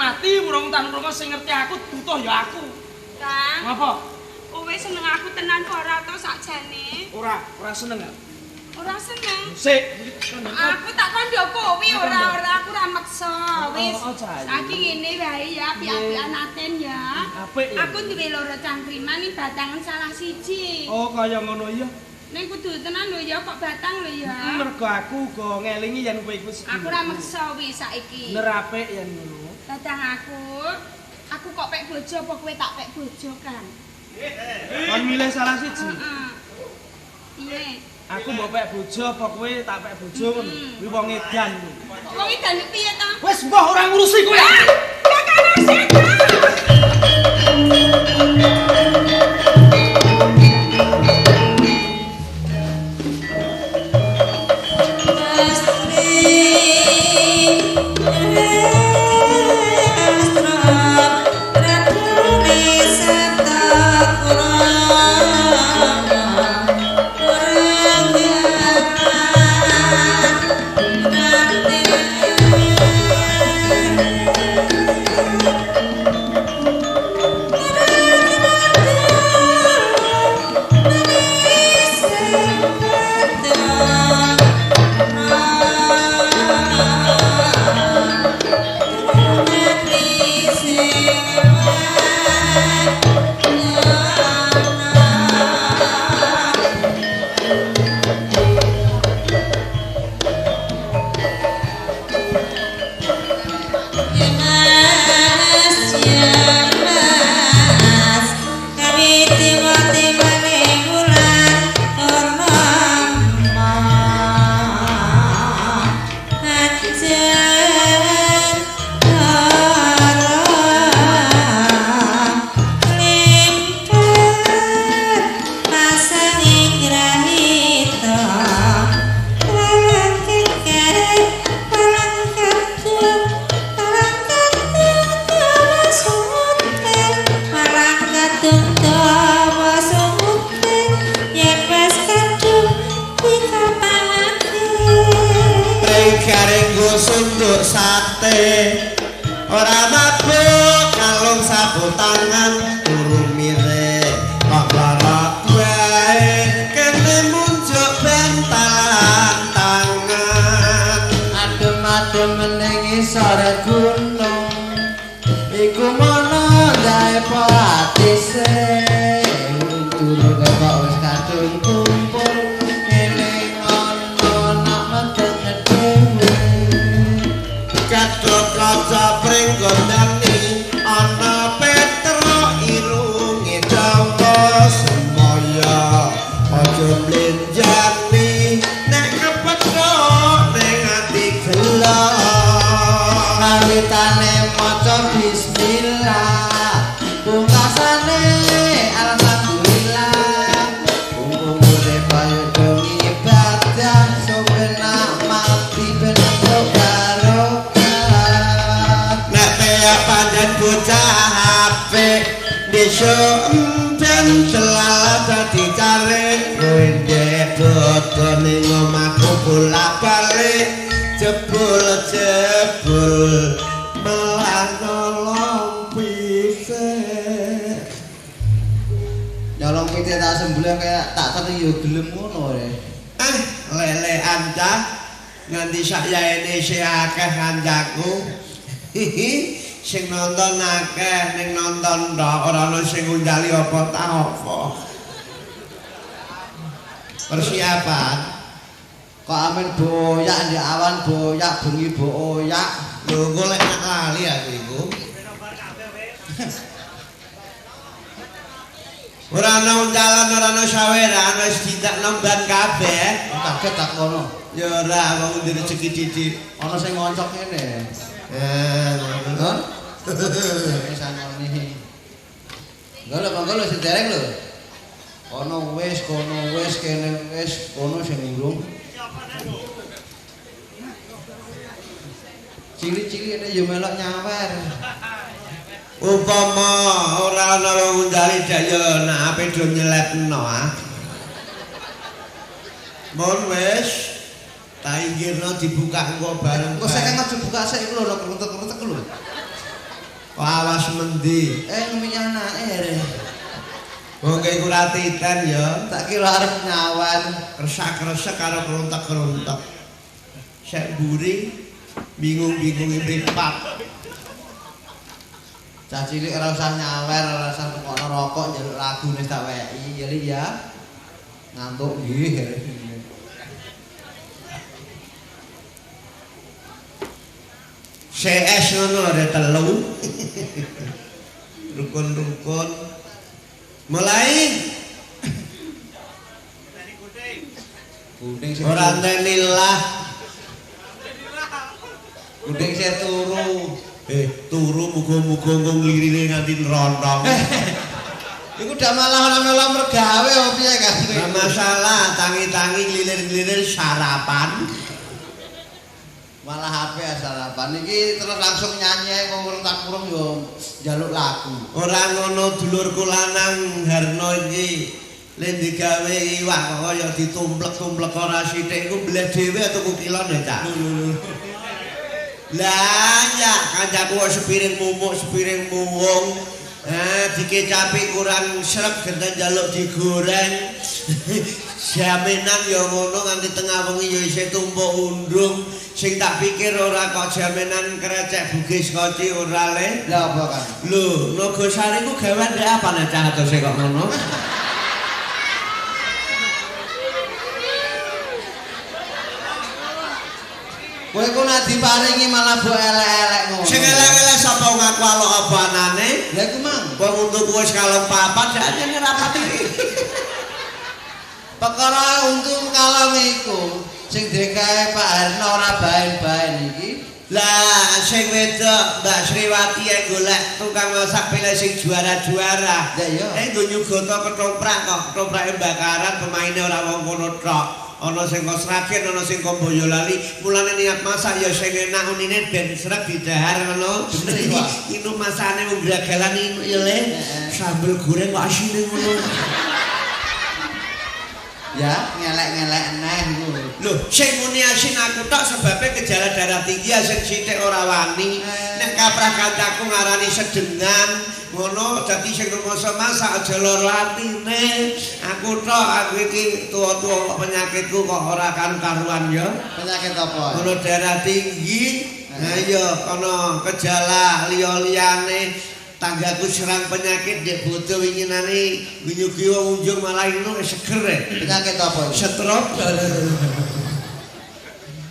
mati urung tan krungu sing ngerti aku butuh ya aku. Kang. Ngapa? Kowe seneng aku tenan kok ora to sakjane? Ora seneng ya. Ora seneng. Sik. Aku tak kandha kowe ora aku ora meksa. Wis. Saiki Saiki ngene wae ya, piye-piye naten ya. Apik ya. Aku duwe loro cangkriman ning batangan salah siji. Oh, kaya ngono iya. Ning kudu tenan lho ya kok batang lho ya. Mergo aku go ngelingi yen kowe iku sedih. Aku ora meksa wis saiki. Bener apik yen ngono. Batang aku kok pek bojo apa kowe tak pek bojo kan? Kon milih salah siji. Heeh. Iya. Aku mbok pek bojo apa kowe tak pek bojo ngono. Kuwi wong edan. Wong edan piye to? Wis mbah ora ngurusi kowe. Ya kan asik. Sunduk sate ora mabuk kalung sapu tangan turu mire kok lara wae kene muncul bentalan tangan adem-adem ning sore gunung iku mono dae patise turu kok wis kadung kumpul ngene ngono nak medeng dhewe Kadok kaca pringgondani ana Petro irunge dawa semaya aja mlenjani nek kepethuk ning ati gelo kawitane maca bismillah pungkasane alhamdulillah umure payu dong ibadah sobenak mati ben panjang bocah apik besok empen selalu dadi caring kowe ndek dodo ning omahku bolak-balik jebul malah nolong pisik nyolong pisik tak sembelih kayak tak seneng yo gelem ngono lelean cah nganti sak yaene sing akeh kancaku sing nonton akeh ning nonton tok ora ono sing ngunjali apa ta apa. Persiapan kok amen boyak di awan boyak bengi boyak lho golek nak lali aku iku. Ora ono jalan ora ono saweran wis didak nemban kabeh. Kaget tak ngono. Ya ora wong ndek rezeki titik. Ana sing ngoncok kene. Ngono. Sanoni. Golo sedereng lho. Kono wis kene wis kono sing urung. Cili-cili yo melok nyawer. Upama ora ana wong njaluk ya nek ape do nyelepno ah. Mon wis tak inggirno dibuka engko bareng. Kok saya kan dibuka sik lho krutek-krutek lho. Awas mendi. Ngomong anake. Wong iku ora titen ya. Tak kira arep nyawan. Resak-resek karo kerontak-kerontak. Sek mburi bingung-bingung mripat. Cah cilik ora usah nyawer, ora usah tukokno rokok njaluk lagune tak weki ya Li ya. Ngantuk nggih. CS ngono ada telu. Rukun-rukun. Mulai. Kuning sing Ora antenilah. kuning sing turu. Turu muga-muga nggo nglirine nganti nerontong. Iku udah malah ora melu mergawe opo piye kan? Ora masalah, tangi-tangi nglilir-nglilir sarapan. Malah HP sarapan iki terus langsung nyanyi ngurung tak kurung yo njaluk lagu. Ora ngono dulurku lanang Harno iki len digawe iwak kok kaya ditumplek-tumplek ora sithik iku mbleh dhewe tuku kilon ya Cak. Lah ya kancaku sepiring mumuk sepiring muwung. Dikecapi kurang sreg genten njaluk digoreng. Jaminan ya ngono nganti tengah wengi ya isih tumpuk undung. Sing tak pikir ora kok jaminan krecek bugis koci ora le. Lah apa kan? Lho, Nogosari ku gawean ndek apa nek cah atose kok ngono? Kowe ku nek diparingi malah mbok elek-elek ngono. Sing elek-elek sapa ngaku alok apa anane? Lah iku mang. Wong untukku wis kalong papat sak jenenge rapati. Perkara untung kalong iku sing dikae Pak Harno ora baen-baen iki. Lah sing wedok Mbak Sriwati golek tukang masak pilih sing juara-juara. Ya iya. Nggo nyugoto ketoprak kok, ketoprake bakaran pemaine ora wong kono tok. Ana sing kok Sragen, ana sing kok Boyolali. Mulane niat masak ya sing enak unine ben sreg didahar ngono. Bener iki. Inu masakane wong gragalan inu ya Le. Sambel goreng kok asine ngono. Ya, ngelek-ngelek neh iku. Lho, sing muni asin aku tok sebabe gejala darah tinggi sing sithik ora wani. Nek kaprah kancaku ngarani sedengan, ngono dadi sing rumangsa masak aja lara atine. Aku tok aku iki tuwa-tuwa penyakitku kok ora karu-karuan ya. Penyakit apa? Ono darah tinggi. Nah iya ana gejala liya-liyane. Tanggaku serang penyakit dek bodo winginane winyugi wong unjung malah ino seger. Penyakit apa? Stroke.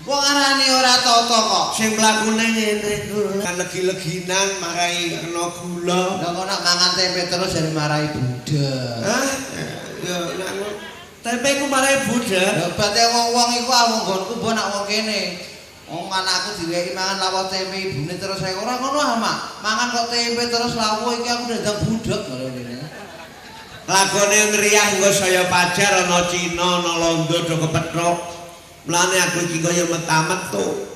Wong arani ora tata kok. Sing mlakune ngene iku kan legi-leginan marai kena gula. Lah kok nak mangan tempe terus jare marai budek. Hah? Ya nek tempe ku marai budek. Lah bate wong-wong iku awonggonku mbok nak wong kene. Wong anakku diweki mangan lawuh tempe ibune terus saya ora ngono ah, Mak. Mangan kok tempe terus lawuh iki aku ndang budek karo ngene. Lakone ngriah nggo saya pajar ana Cina ana Londo do kepethuk. Mulane aku iki kaya metu.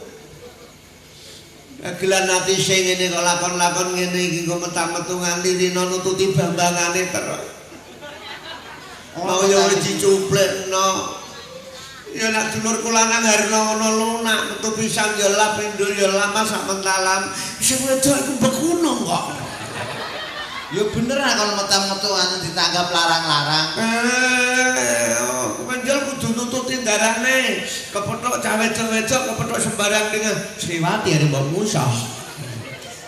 Gelan ati sing ngene kok lakon-lakon ngene iki kok metu nganti dina nututi bambangane terus. Mau yo dicuplekno. Ya nek dulurku lanang Harno ngono lunak metu pisang ya lap pindho ya lama sak mentalam. Sing wedok iku bekuno kok. Ya bener kon metu-metu anu ditanggap larang-larang. Menjol kudu nututi darane. Kepethuk cah wedok-wedok kepethuk sembarang dengan Sriwati are Mbok Musa.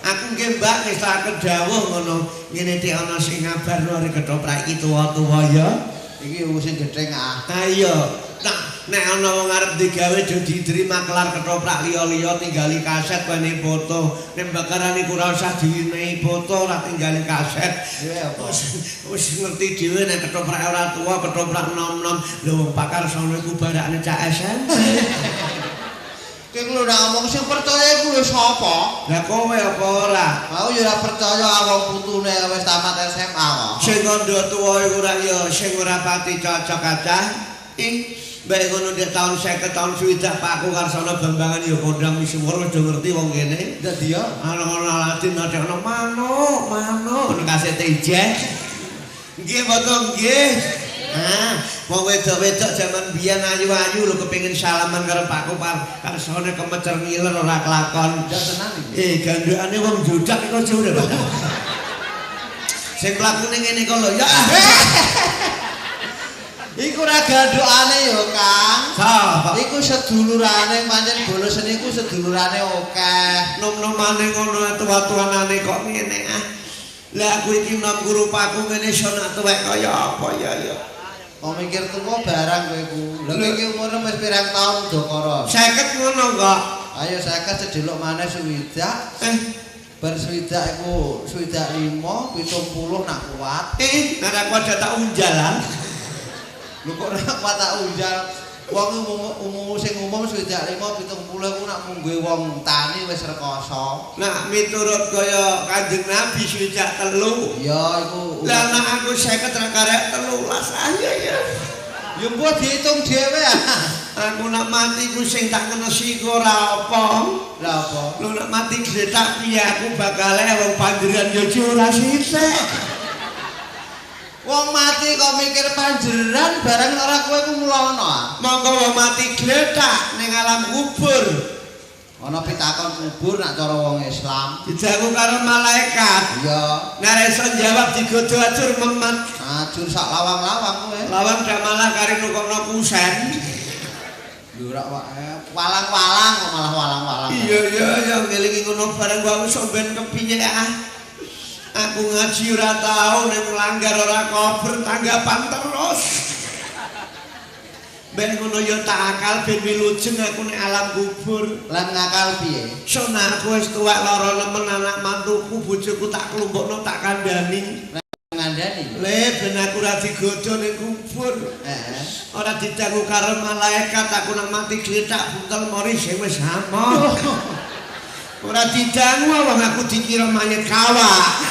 Aku nggih Mbak wis tak kedhawuh ngono. Ngene iki ana sing ngabarno arek ketoprak iki tuwa-tuwa ya. Iki sing gedeng ah. Ha iya. Nah, nek ana wong arep digawe do diterima kelar ketoprak liya-liya tinggali kaset wene foto. Nek bakarane ora usah diwenehi foto, ora tinggali kaset. Ya apa? Wis ngerti dhewe nek ketoprak ora tuwa, ketoprak nom-nom. Lho wong pakar sono iku barakne cak SMP. Kowe lho nek ngomong sing percaya iku lho sapa? Lah kowe apa ora? Mau yo ora percaya wong putune wis tamat SMA kok. Sing kandha tuwa iku ora ya sing ora pati cocok kacah. Mbak ngono dek tahun 50 tahun 60 Pak aku karsana Bambangan ya kondang misuwur wis ngerti wong kene. Dadi ya Ana-ana Latin ana manuk, manuk. Ono kasete ijeh. Nggih, foto nggih. Ah, wong wedok-wedok jaman biyen ayu-ayu lho kepengin salaman karo Pak Kopar, karsane kemecer ngiler ora kelakon. Ya tenan iki. Gandhukane wong jodak iku aja ora. Sing mlakune ngene kok lho ya. Iku ora gandhukane yo, Kang. Sapa? Iku sedulurane pancen bolosen iku sedulurane akeh. Nom-nomane ngono tuwa-tuwanane kok ngene ah. Lah aku iki nom guru paku ngene iso nak tuwek kaya apa ya ya. Kok mikir tuwa barang kowe iku. Lha kowe iki umur wis pirang taun Dokoro? 50 ngono kok. Ayo 50 sedelok maneh swidak. Bar swidak iku swidak 5, 70 nak kuat. Nek aku ada tak unjalan. Lho kok nak kuat tak unjal. Wong umum sing umum swidak 5, 70 ku nak mungguhe wong tani wis rekoso. Nah miturut kaya Kanjeng Nabi swidak 3. Ya iku. Lah nek aku 50 ra karek 13 aja ya. Ya mbok diitung dhewe ah. Aku nak mati ku sing tak kenesi ku ora apa. Lah apa? Lu nak mati gletak piye aku bakal wong panjenengan yo ora sithik. Wong mati kok mikir panjeran barang ora kowe ku mulono ah. Monggo wong mati gletak ning alam kubur. Ana pitakon kubur nak cara wong Islam. Dijago karo malaikat. Iya. Nek iso jawab digodho acur memet. Ajur sak lawang-lawang kowe. Lawang dak malah kari nukokno kusen. Lho ora walang-walang kok malah walang-walang. Iya ya ngelingi ngono bareng gua sok ben kepiye ah. Aku ngaji ora tau nek melanggar ora kober tanggapan terus. Ben ngono ya tak akal ben wilujeng aku nek alam kubur. Lan ngakal piye? Sona aku wis tuwek lara nemen anak mantuku bojoku tak klumpukno tak kandhani. Ngandani. Le ben aku ora digodho ning kubur. Ora didangu karo malaikat aku nak mati gletak buntel mori sing wis hamo. Ora didangu wong aku dikira mayit kawak.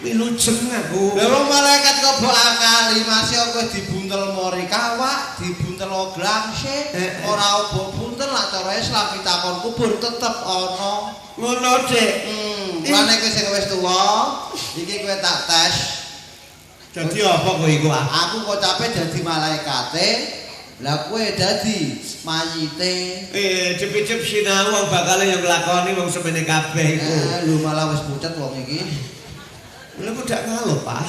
Wilujeng aku. Lha wong malaikat kok mbok akali masih kowe dibuntel mori kawak, dibuntel glangse, ora obo buntel nak cara Islam pitakon kubur tetep ana. Ngono, Dik. Mulane kowe sing wis tuwa, iki kowe tak tes. Dadi apa kowe iku? Aku kok capek dadi malaikate, lah kowe dadi mayite. Cepet-cepet sinau wong bakal yang nglakoni wong semene kabeh iku. Lho malah wis pucet wong iki. Lha kok dak ngalup, Pak?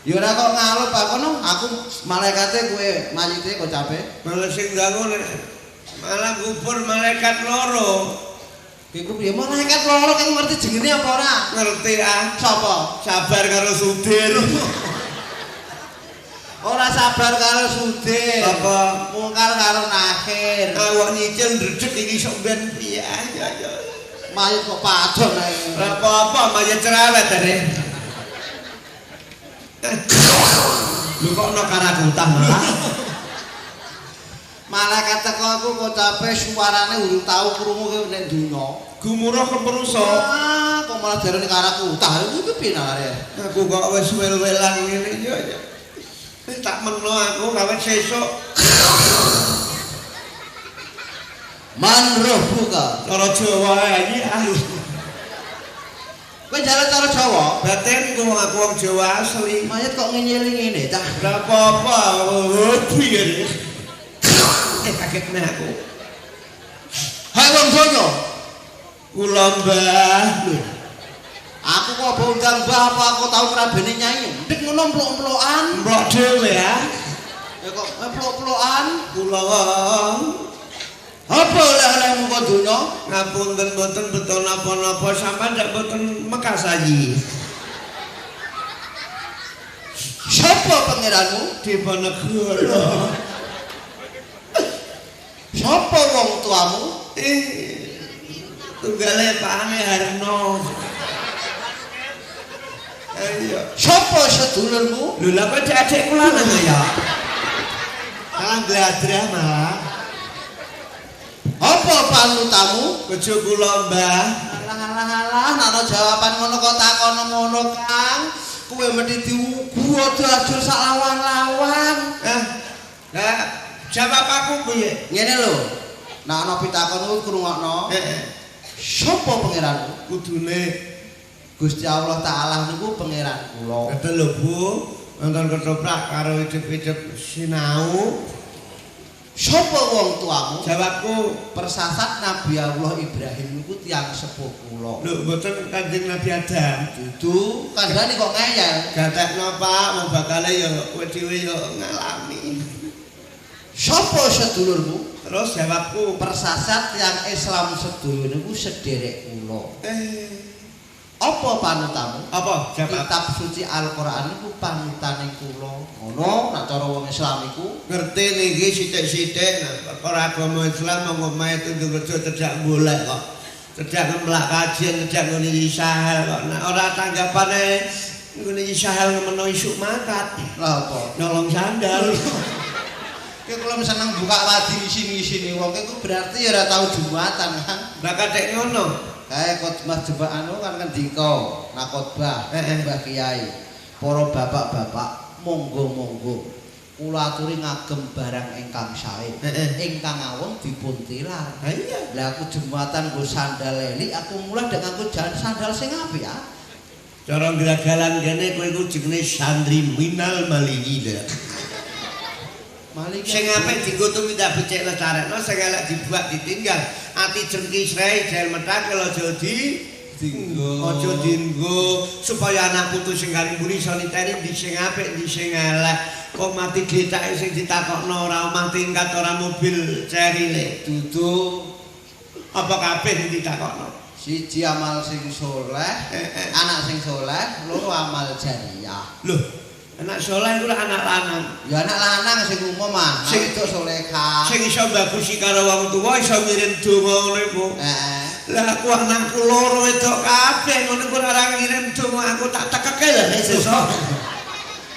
Ya ora kok ngalup Pak kono, aku malaikate kowe mayite kok capek. Malah sing dangu nek malah kubur malaikat loro. Iku piye malaikat loro kang ngerti jenenge apa ora? Ngerti ah. Sapa? Sabar karo Sudir. Ora sabar karo Sudir. Apa? Mungkar karo Nakhir. Awak nyicil ndredeg iki sok ben piye ya. Mayit kok padon ae. Ora apa-apa mayit cerewet dere. Lho kok ana karakutah malah. Malaikat teko aku kok capek suarane urung tau krungu kowe nek dunya. Gumuruh keperuso. Kok malah darane karakutah. Iku piye nare? Aku kok wis wel-welan ngene ya. Wis tak meno aku kawit sesuk. Manroh buka. Cara Jawa iki ah. Kowe jalan cara Jawa? Batin ku aku wong Jawa asli. Mayat kok ngenyeli ngene ta? Ora apa-apa. Piye. Kaget nek aku. Hai wong donya. Kula Mbah. Aku kok undang Mbah apa aku tau ngrabene nyai. Ndik ngono mplok-mplokan. Mbok dhewe ya. Ya kok mplok-mplokan. Kula apa oleh-olehmu kok donya? ngapunten mboten betul napa-napa sampean ndak mboten Mekasayi. Sapa pangeranmu? Diponegoro. Sapa wong tuamu? Tunggale Pakane Harno. Ayo. Sapa sedulurmu? Lho lha kok cek kula nang ya. Salah gladrah malah. Apa panutamu? Bojo kula Mbah. Alah ana jawaban ngono kok takon ngono Kang. Kowe mesti diugu aja ajur sak lawang-lawang. Lah jawab aku piye? Ngene lho. Nek ana pitakon kuwi krungokno. Sapa pangeranmu? Kudune Gusti Allah Taala niku pangeran kula. betul lho Bu. nonton ketoprak karo hidup-hidup sinau. Sapa wong tuamu? Jawabku, Persasat Nabi Allah Ibrahim iku tiyang sepuh kula. lho mboten Kanjeng Nabi Adam. Dudu kandhane kok ngeyel. Gatekno Pak, wong bakale ya kowe dhewe ya ngalami. Sapa sedulurmu? Terus jawabku, Persasat yang Islam sedaya niku sederek kula. Apa panutamu? apa jawab? Kitab suci Al-Qur'an iku panutane kula. Ngono nek cara wong Islam iku Ngerti niki sithik-sithik ora agama Islam monggo mae tunduk rejo cedak golek kok. Cedak ngemlak kajian, cedak ngene isahal kok. Nek ora tanggapane ngene isahal ngemeno isuk makat. lha apa? Nolong sandal. Ki kula seneng buka wadi isini-isini wong iku berarti ya ora tau Jumatan kan. Lah katik ngono. Kae khotbah jemaah anu kan ngendika nak khotbah Mbah Kiai. Para bapak-bapak monggo-monggo kula aturi ngagem barang ingkang sae. Ingkang awon dipun tilar. Ha iya. Lah aku Jumatan nggo sandal elik, aku mulai dengan nggo jalan sandal sing apik ya. Cara gragalan kene kowe iku jenenge santri minal malihida. Malih Sing apik dienggo tumindak becik lestarekno, sing elek dibuat ditinggal. Ati jengki srei jel metak kalau aja dienggo. Aja dienggo supaya anak putu sing kali mburi iso niteni ndi sing apik ndi sing elek. Kok mati gletake sing ditakokno ora omah tingkat ora mobil cerile. dudu Apa kabeh sing ditakokno? siji amal sing soleh, anak sing soleh, loro amal jariyah. Loh, anak soleh iku anak lanang. Ya anak lanang sing umum ah, Sing- itu solehah. Sing iso bagusi karo wong tuwa iso ngirim donga ngono iku. Lah aku anakku loro wedok kabeh ngono iku ora ngirim donga aku tak tekeke lho sesuk.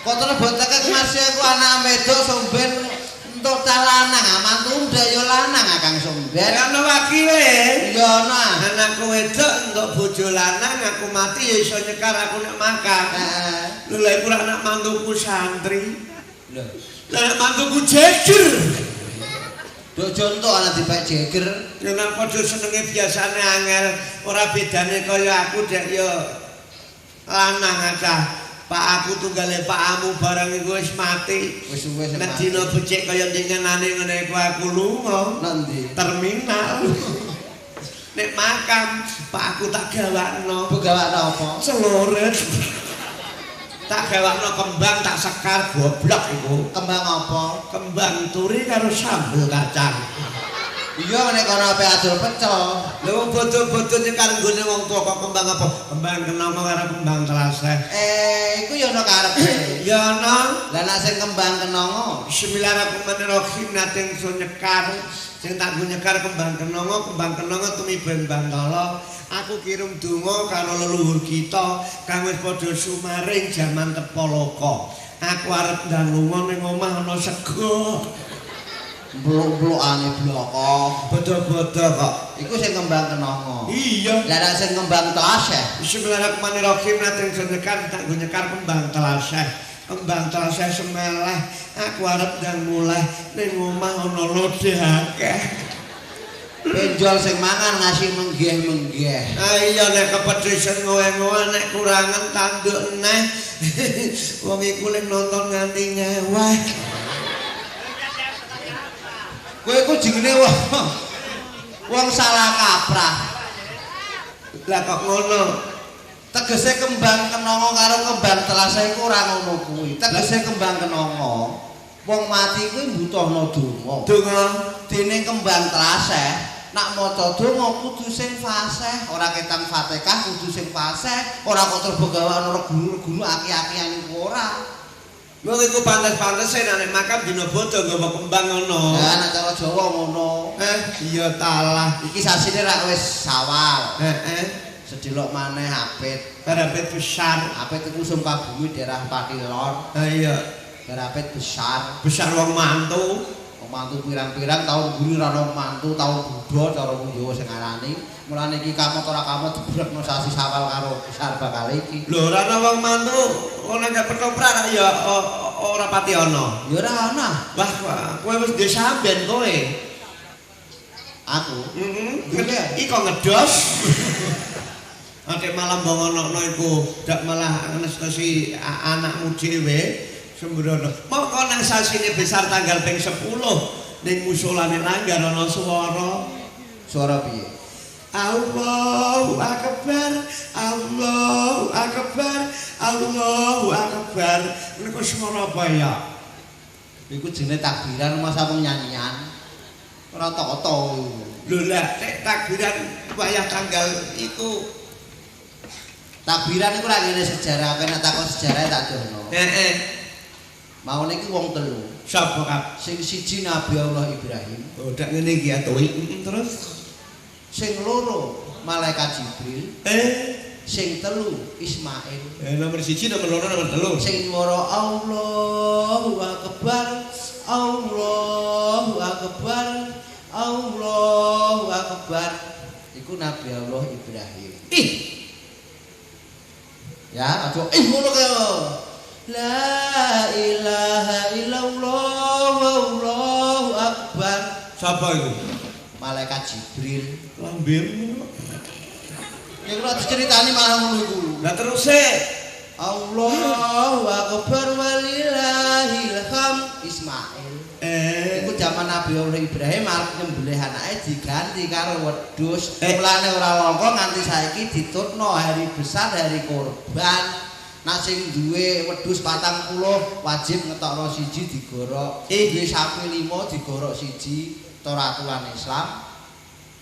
Kok terus botek Mas aku anak wedok somben entuk cah lanang, mantu ndak ya lanang Kang somben. Ya ono wakile. Ya ono ah. Anakku wedok entuk bojo lanang aku mati ya iso nyekar aku nek makan. Lho lha iku anak mantuku santri. Lho, Lah anak mantuku jejer. dok contoh anak dipek jeger. Ya nek padha senenge biasane angel, ora bedane kaya aku dek ya lanang acah. Pak aku tunggale pakamu barang iku wis mati. Wis suwe sing Nek mati. dina becik kaya dingenane ngene iku aku lunga. Nanti Terminal. Nek makam Pak aku tak gawakno. pegawai apa? Celoret. Tak gawakno kembang tak sekar goblok iku. Kembang apa? Kembang turi karo sambel kacang. Iya nek kono ape adol pecel. Lha wong bodo-bodo nyekar nggone wong tuwa kok kembang apa? Kembang kenapa karo kembang telaseh. Iku ya ono karepe. Ya ana. Lah nek sing kembang kenongo, Bismillahirrahmanirrahim nate iso nyekar. Sing tak nggo nyekar kembang kenongo tumiben Bantala. Aku kirim donga karo leluhur kita kang wis padha sumaring jaman Tepalaka. Aku arep ndang lunga ning omah ana sego. blok-blokane bloko. Bodo-bodo kok. Iku sing kembang kenongo. Iya. Lah nek sing kembang telaseh, Bismillahirrahmanirrahim nate iso nyekar tak nggo nyekar kembang telaseh. Kembang telaseh semeleh. Aku arep ndang mulai ning omah ana lodeh akeh. penjol sing mangan ngasih menggeh-menggeh. Ah iya nek kepedhesen ngowe-ngowe nek kurangan tanduk neh. Wong iku ning nonton nganti ngeweh. Kowe iku jenenge wong salah kaprah. Lah kok ngono? Tegese kembang kenongo karo kembang telaseh iku ora ngono kuwi. Tegese kembang kenongo wong mati kuwi mbutuhno donga. Donga Dene kembang telaseh nak maca donga kudu sing fasih, ora ketang Fatihah kudu sing fasih, ora kok terus begawan regulu-regulu aki-akian iku ora. wong iku pantes-pantese nek makam dina bodo nggawa kembang ngono. Ya nek cara Jawa ngono. Iya talah. Iki sasine rak wis sawal. Sedelok maneh apit. Barapet besar. Apit iku Sukabumi daerah Patilor. Ah iya. Barapit besar. Besar wong mantu. Wong mantu pirang-pirang tahun guru ra ono mantu tahun Buddha cara wong Jawa sing arani. Mulane iki kamot ora kamot dibrekno sasi sawal karo besar bakal iki. Lho ora ana wong mantu ana nek petoprak ya ora pati ana. Ya ora ana. Wah, kowe wis ndek samben kowe. Aku. Iki kok ngedos. Ate malah mbongono iku dak malah anestesi anakmu dhewe Sembrono. Mongko nang sasine besar tanggal ping 10 ning musolane Langgar ana swara. Suara piye? Allahu akbar, Allahu akbar, Allahu akbar. Niku swara apa ya? Iku jenenge takbiran masa mung nyanyian. Ora tok-tok. Lho lah nek takbiran wayah tanggal iku Takbiran iku ra ngene sejarah, kena takon sejarah tak dono. Mau niki wong telu. Sapa kap? Sing siji Nabi Allah Ibrahim, Oh dak ngene iki ya to. Terus sing loro malaikat Jibril, sing telu Ismail. nomor 1, nomor 2, nomor 3. Sing loro Allahu akbar, Allahu akbar, Allahu akbar. Iku Nabi Allah Ibrahim. Ih, Ya, aja ngono kaya. La ilaha illallah wallahu akbar. sapa iku? Malaikat Jibril. Lambirmu. Ya kula diceritani malah ngono iku. Lah terus e. Allahu akbar walillahil hamd. Ismail. Iku zaman Nabi Allah Ibrahim arep nyembelih anake diganti karo wedhus. Mulane ora langka nganti saiki ditutno hari besar hari kurban. Nek sing duwe wedhus 40 wajib ngetokno siji digorok. Duwe sapi 5 digorok siji. Aturan Islam.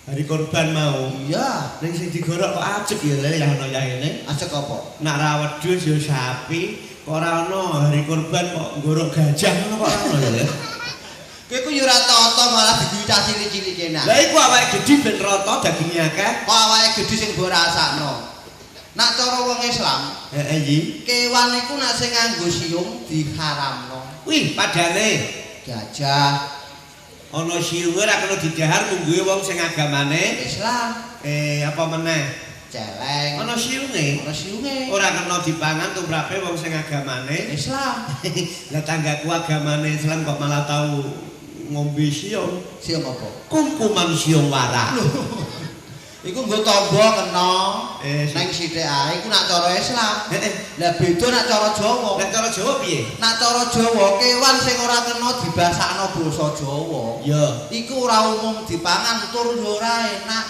Hari korban mau. Iya, Ning sing digorok kok ajeg ya le ya ana ya ngene. ajek apa? Nak ra wedhus ya sapi, kok ora ana hari korban kok ngorok gajah ngono kok ora ana ya le. Kowe ku yo ora tata malah diguyuh cilik-cilik kena. Lah iku awake gedhi ben rata daginge akeh. Kok awake gedhe sing mbok rasakno. Nak cara wong Islam, Iki. kewan iku nak sing nganggo siung diharamno. Wih, padane Gajah, ana siunge ora kena didahar mungguhe wong sing agamane Islam, apa meneh? celeng, Ana siunge. ana siunge. Ora kena dipangan tumrape wong sing agamane Islam. Lah tanggaku agamane Islam kok malah tau ngombe siung. Siung apa? Kumpuman siung warak. Iku nggo tombo kena Eh, nang sithik ae iku nak cara Islam. Lah beda nak cara Jawa. Nek cara Jawa piye? Nak cara Jawa kewan sing ora kena dibasakno basa Jawa. Ya. Iku ora umum dipangan tur yo ora enak.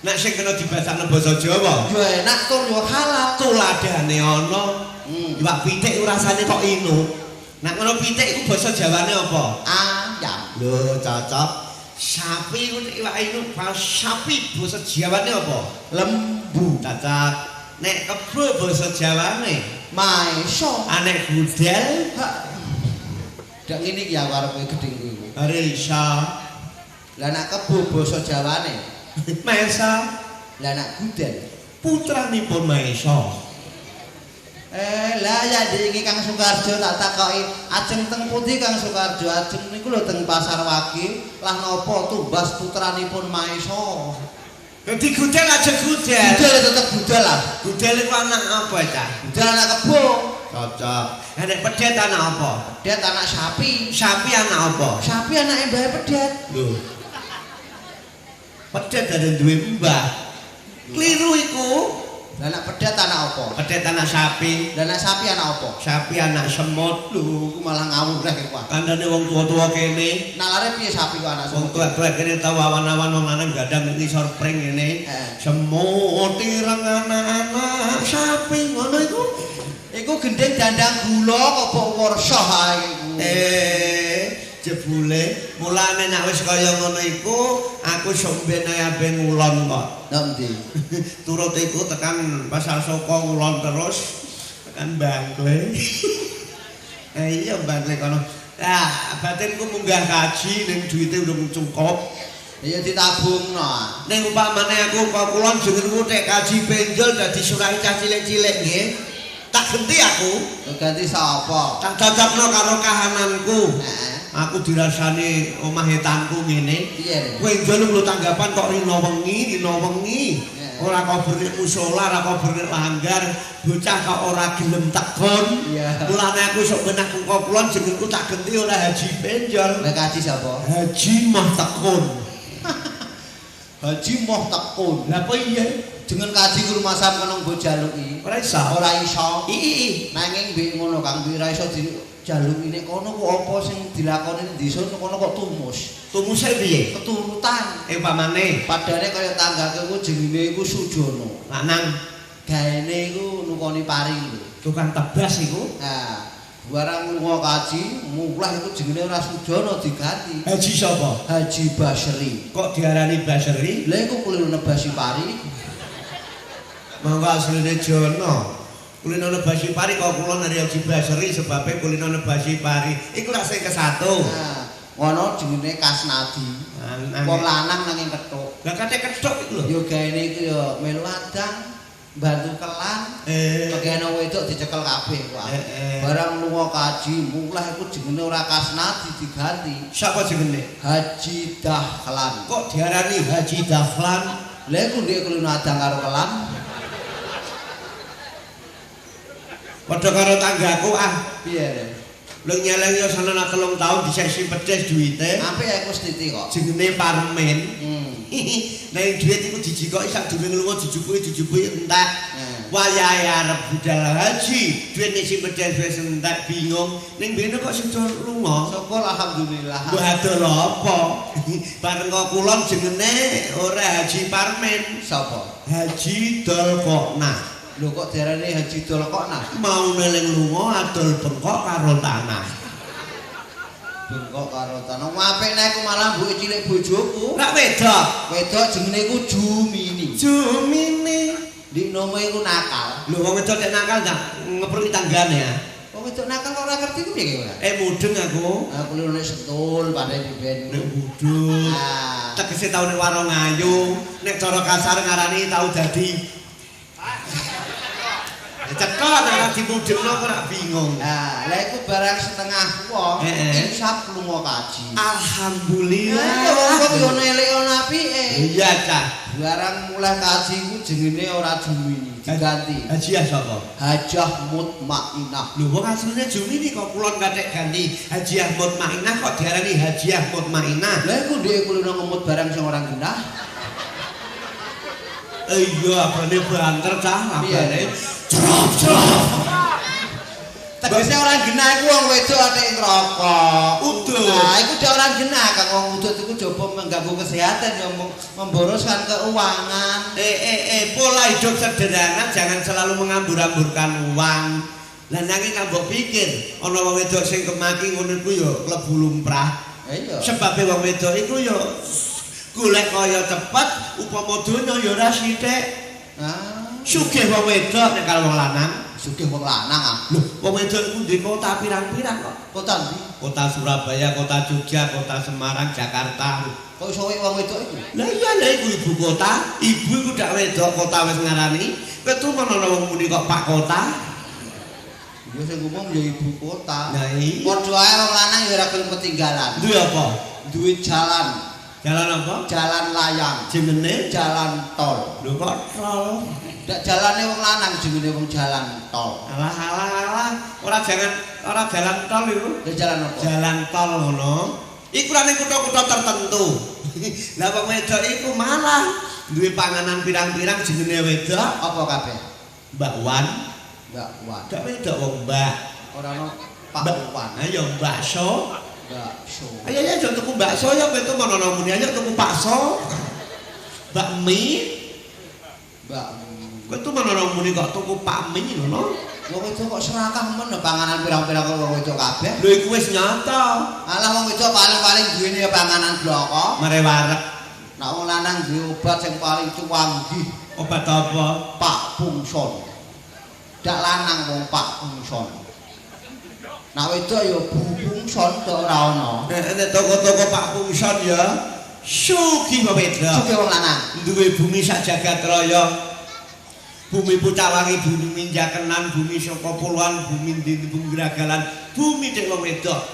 Nek sing kena dibasakno basa Jawa, Yo enak tur yo halal. tuladane ana. Iwak pitik rasane kok inu. Nek ngono pitik iku basa Jawane apa? Ayam. Lho, cocok. Sapi iku iwak inu sapi basa Jawane apa? Lembu. Cocok. Nek kebo basa Jawane, Maeso. anek gudel, Dak ngene iki aku arep gedhengku iku. risa, Lah nak kebo basa Jawane. mesa, Lah nak gudel. putranipun Maesa. Lah ya iki Kang Sukarjo tak takoki, ajeng teng pundi Kang Sukarjo? Ajeng niku lho teng Pasar Wage, lah napa tumbas putranipun Maesa. Dadi gudel aja gudel. Gudel tetep gudel lah. Gudel iku anak apa ta? Gudel anak kebo. Cocok. Nek pedet anak apa? Pedet anak sapi. Sapi anak apa? Sapi anake mbahe pedet. Lho. Pedet ada duwe mbah. Kliru iku. Lah anak pedet anak apa? Pedet anak sapi, Lah anak sapi anak apa? sapi anak semut. Lho, iku malah ngawur rek iku. Kandhane wong tua-tua kene. Nalare piye sapi kok anak Wong semut? tua-tua kene tau awan-awan wong lanang gadang ngisor pring ngene. Semut ireng anak-anak sapi ngono iku. Iku gendeng dandang gula kok mbok warsa ae iku. Jebule mulane nek wis kaya ngono iku aku sok ben ae ngulon kok. Nanti. Turut iku tekan Pasar Soko ngulon terus tekan Bangkle. Iya Bangkle kono. Ah, batinku munggah kaji ning duwite urung cukup. Ya ditabungno. Ning upamane aku kok kulon jenengku tek kaji penjol dadi surai cah cilik-cilik nggih. Tak genti aku. Ganti sapa? Tak cocokno karo kahananku. Heeh. Aku dirasani omah etanku ngene. Piye? Kowe njaluk lu tanggapan kok rino wengi. Ora kok bernik musala, ora kok bernik langgar, bocah kok ora gelem tekon. Mulane aku sok ben aku kok kulon jenengku tak genti ora Haji Penjol. Lah kaji sapa? Haji Mah Tekun. Haji Moh Tekun. Lah apa iya? Dengan kaji guru masam kenong bojaluki. Ora iso. Ora iso. Ii. Nanging mbek ngono Kang, ora iso dijaluki nek kono kok apa sing dilakoni ning desa kono kok tumus. Tumuse piye? Keturutan. Pamane Padane kaya tanggaku ku jenenge iku Sujono. lanang Gaene iku nukoni pari lho. tukang tebas iku. Nah, barang lunga kaji, mulai iku jenenge ora Sujono diganti. Haji sapa? Haji Basri. Kok diarani Basri? Lha iku kuliah nebasi pari. Mangko asline Jono. Kulino nebasi pari kok kula nari Haji Basri sebabe kulino nebasi pari. Iku lak sing kesatu. Nah, ngono jenenge Kasnadi. Wong lanang nanging kethuk. Lah kate kethuk iku lho. Yo gaene iku yo melu ladang, bantu kelan. Kegene wedok dicekel kabeh kok. Barang lunga kaji, mulai iku jenenge ora Kasnadi diganti. Sapa jenenge? Haji Dahlan. Kok diarani Haji Dahlan? Lha iku ndek kulino adang karo kelan. Padha karo tanggaku Piye? Lu nyeleng yo sana 3 tahun disesi pedes duwite. Apik ya Gustiti kok. Jenenge Parmen. Nek duit iku dijikoki sak durung lunga dijupuki entek. Wayahe arep budal haji, duit isi pedes wis entek bingung. Ning bene kok sida lunga. Syukur alhamdulillah. Mbah adol apa? Bareng kok kulon jenenge ora Haji Parmen, Sapa? Haji Dolkokna. Lho kok diarani Haji Dolkokna? Mau neling lunga adol bengkok karo tanah. Bengkok karo tanah. Apik nek aku malah mbuke cilik bojoku. Rak wedok. Wedok jenenge iku Jumini. Jumini. Di nomo iku nakal. Lho wong wedok nek nakal gak ngepruki tanggane ya. Wong wedok nakal kok ora ngerti ku piye kowe? Mudeng aku. Aku lho sentul pandai diben. Nek mudeng. Ah. Tegese tau nek warung ayu, nek cara kasar ngarani tau dadi cekel nek dimudengno kok ora bingung. Nah, lha iku barang setengah wong insaf lunga kaji. Alhamdulillah. Wong yo nelek ono apike. Iya, Cah. Barang mulai kaji ku jenenge ora Jumini, diganti. Hajiah sapa? Hajah Mutmainah. Lho wong asline Jumini kok kulon katek ganti Hajiah Mutmainah kok diarani Hajiah Mutmainah. Lha iku ndek kulino ngemut barang sing ora genah. Iya, abane banter Cah, abane. Tegese ora genah iku wong wedok atik ngrokok. Udah. Nah, iku dhek ora genah kang wong udut iku coba mengganggu kesehatan yang memboroskan keuangan. Pola hidup sederhana, jangan selalu mengambur-amburkan uang. Lah nanging mbok pikir, ana wong wedok sing kemaki ngono iku ya klebu lumrah. Iya. Sebabe wong wedok iku ya golek kaya cepet, upama donya ya ora sithik. Sugih wong wedok nek karo wong lanang. Sugih wong lanang ah. Lho, wong wedok iku ndek kota pirang-pirang kok. Kota ndi? Kota Surabaya, kota Jogja, kota Semarang, Jakarta. Kok iso wong wedok iku? Lah iya lha iku ibu kota. Ibu iku dak wedok kota wis ngarani. Ketumen ana wong muni kok Pak Kota. Ya sing umum ya ibu kota. Nah iya. Padha ae wong lanang ya ora gelem ketinggalan. Duwe apa? Duwe jalan. Jalan apa? Jalan layang. Jenenge Jalan tol. lho kok tol. Ndak jalane wong lanang jenenge wong jalan tol. Alah. Ora jalan tol iku. Lha jalan apa? Jalan tol ngono. Iku ra ning kutha-kutha tertentu. Lah wong wedok iku malah duwe panganan pirang-pirang jenenge wedok Apa kabeh? Mbak Wan. Mbak Wan. Dak wedok wong Mbak. Ora ono Pak Wan. Ayo bakso. Bakso. Ayo ayo tuku bakso ya kowe tuh mono muni ayo tuku bakso. Bakmi. Mbak Kowe tuh mono muni kok tuku bakmi ngono. wong wedok kok serakah men panganan pirang-pirang kok wong wedok kabeh. Lho iku wis nyata. Alah wong wedok paling duwene ya panganan bloko. Marewarek. Nek wong lanang duwe obat sing paling cuwanggih, Obat apa? Pak Pungson. Dak lanang wong Pak Pungson. Nek wedok ya Bu Pungson tok ora ono. Nek toko-toko Pak Pungson ya sugih wedok. Sugih wong lanang. Duwe bumi sak jagat raya. Bumi Pucawangi, bumi Minjakenan, bumi saka puluhan, bumi ndi bumi Gragalan, bumi tek wong wedok.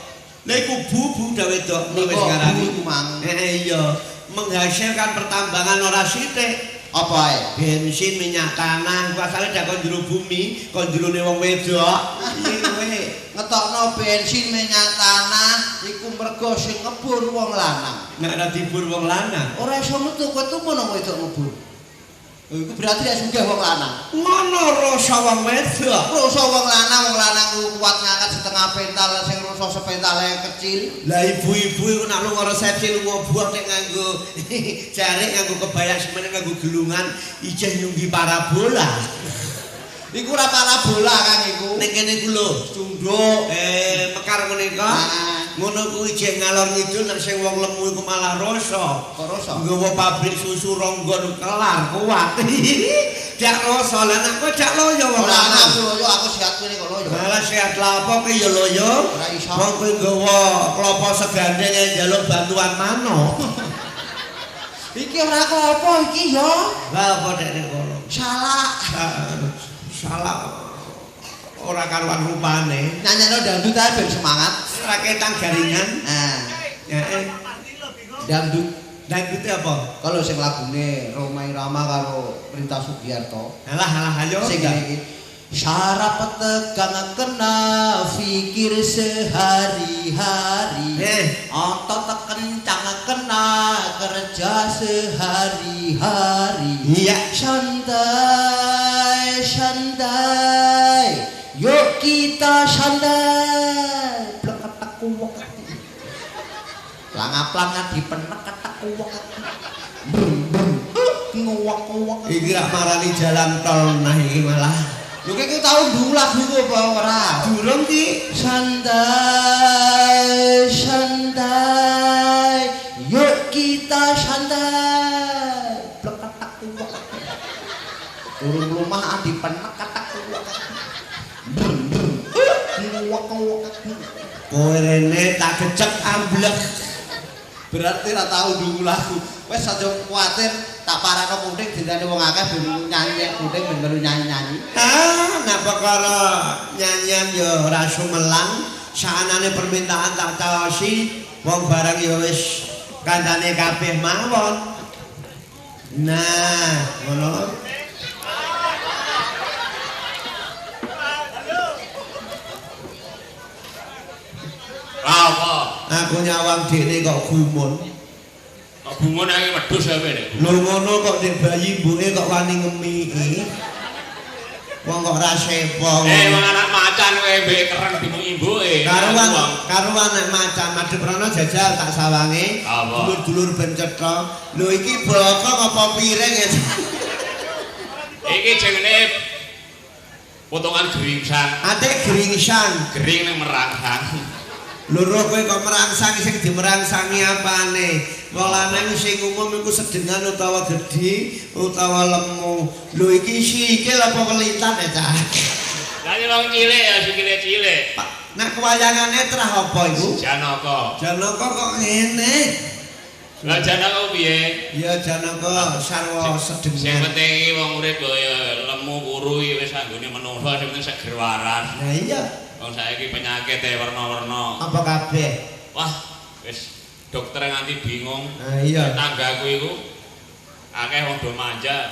Lha iku bubu dak wedok wis ngarani. Iya, menghasilkan pertambangan ora sithik. Apa ae? Bensin, minyak tanah, asale dak kon jero bumi, kon jerone wong wedok. Iki kowe Ngetokno bensin minyak tanah iku mergo sing ngebur wong lanang. nek ora dibur wong lanang. Ora iso metu kowe tuh mono wedok ngebur. Iku berarti nek sugih wong lanang. Ngono rasa wong wedok. Rasa wong lanang kuat ngangkat setengah pental sing rasa sepentale kecil. Lah ibu-ibu iku nak lunga resepsi lunga buah nek nganggo jarik nganggo kebaya semene nganggo gelungan ijeh nyunggi parabola. Iku ora parabola Kang iku. Nek kene iku lho, cunduk mekar ngene kok. Ngono kuwi ijeh ngalor ngidul nek sing wong lemu iku malah rasa. Kok rasa? Nggawa pabrik susu ronggon kelar kuat. Jak rasa lan aku jak loyo wong lanang. Aku loyo aku sehat kene kok loyo. Malah sehat lah apa ki ya loyo. Ora iso. Wong kuwi nggawa klopo segandeng njaluk bantuan mano. Iki ora klopo iki ya. Lah apa nek ngono? Salah. Salah ora karuan rupane. Nyanyekno dangdut ae ben semangat. Raketan garingan. Heeh. Dangdut. Dangdut apa? Kalau sing lagune Roma Irama karo Rita Sugiarto. Alah ayo. Sing iki syarap tegang kena fikir sehari-hari. Otot kencang kena kerja sehari-hari. Iya. Santai. Yuk kita santai. Pleketek kuwek. Planga-planga dipenek ketek kuwek. Nguwek-nguwek. Iki rak marani jalan tol nah iki malah. Lho kek tau ndung lagu iku apa ora? Durung ki. Santai. Yuk kita santai. Pleketek kuwek. Urung lumah dipenek ketek kuwek. Nguwek-nguwek. Kowe rene tak gecek amblek. Berarti ora tau ndung lagu. Wes aja kuwatir tak parano kuning dintene wong akeh ben nyanyi kuning ben melu nyanyi-nyanyi. Napa karo nyanyian ya ora sumelang, saanane permintaan tak caosi, wong barang ya wis kandhane kabeh mawon. Nah, ngono. Apa? Aku nyawang dekne kok gumun. Kok gumun ae wedhus ae nek. Lho ngono kok nek bayi mbuke kok wani ngemiki. Wong kok ra sepo. Wong anak macan kowe mbek kereng dimbuke. Karuan nek macan madhep rono jajal tak sawange. Dulur-dulur ben cetha. Lho iki blokok apa piring ya? Iki jenenge potongan geringsang. Ate geringsang, Gering ning merangsang. loro kowe kok merangsang sing dimerangsangi apane? Kolane sing umum iku sedengan utawa gedhi utawa lemu. Lho iki sikil apa welitan ya, Cah? Lah wong cilik ya sikile cilik. Nek wayangane trah apa iku? Janaka. Janaka kok ngene. Lah Janaka piye? Ya Janaka sarwa Sing sedengan. penting iki wong urip ya lemu kuru wis anggone menungso sing penting seger waras. Nah iya. Wong saiki penyakit warna-warna. Apa kabeh? Wah, wis dokter nganti bingung. Nah iya. Tanggaku iku akeh wong do manja.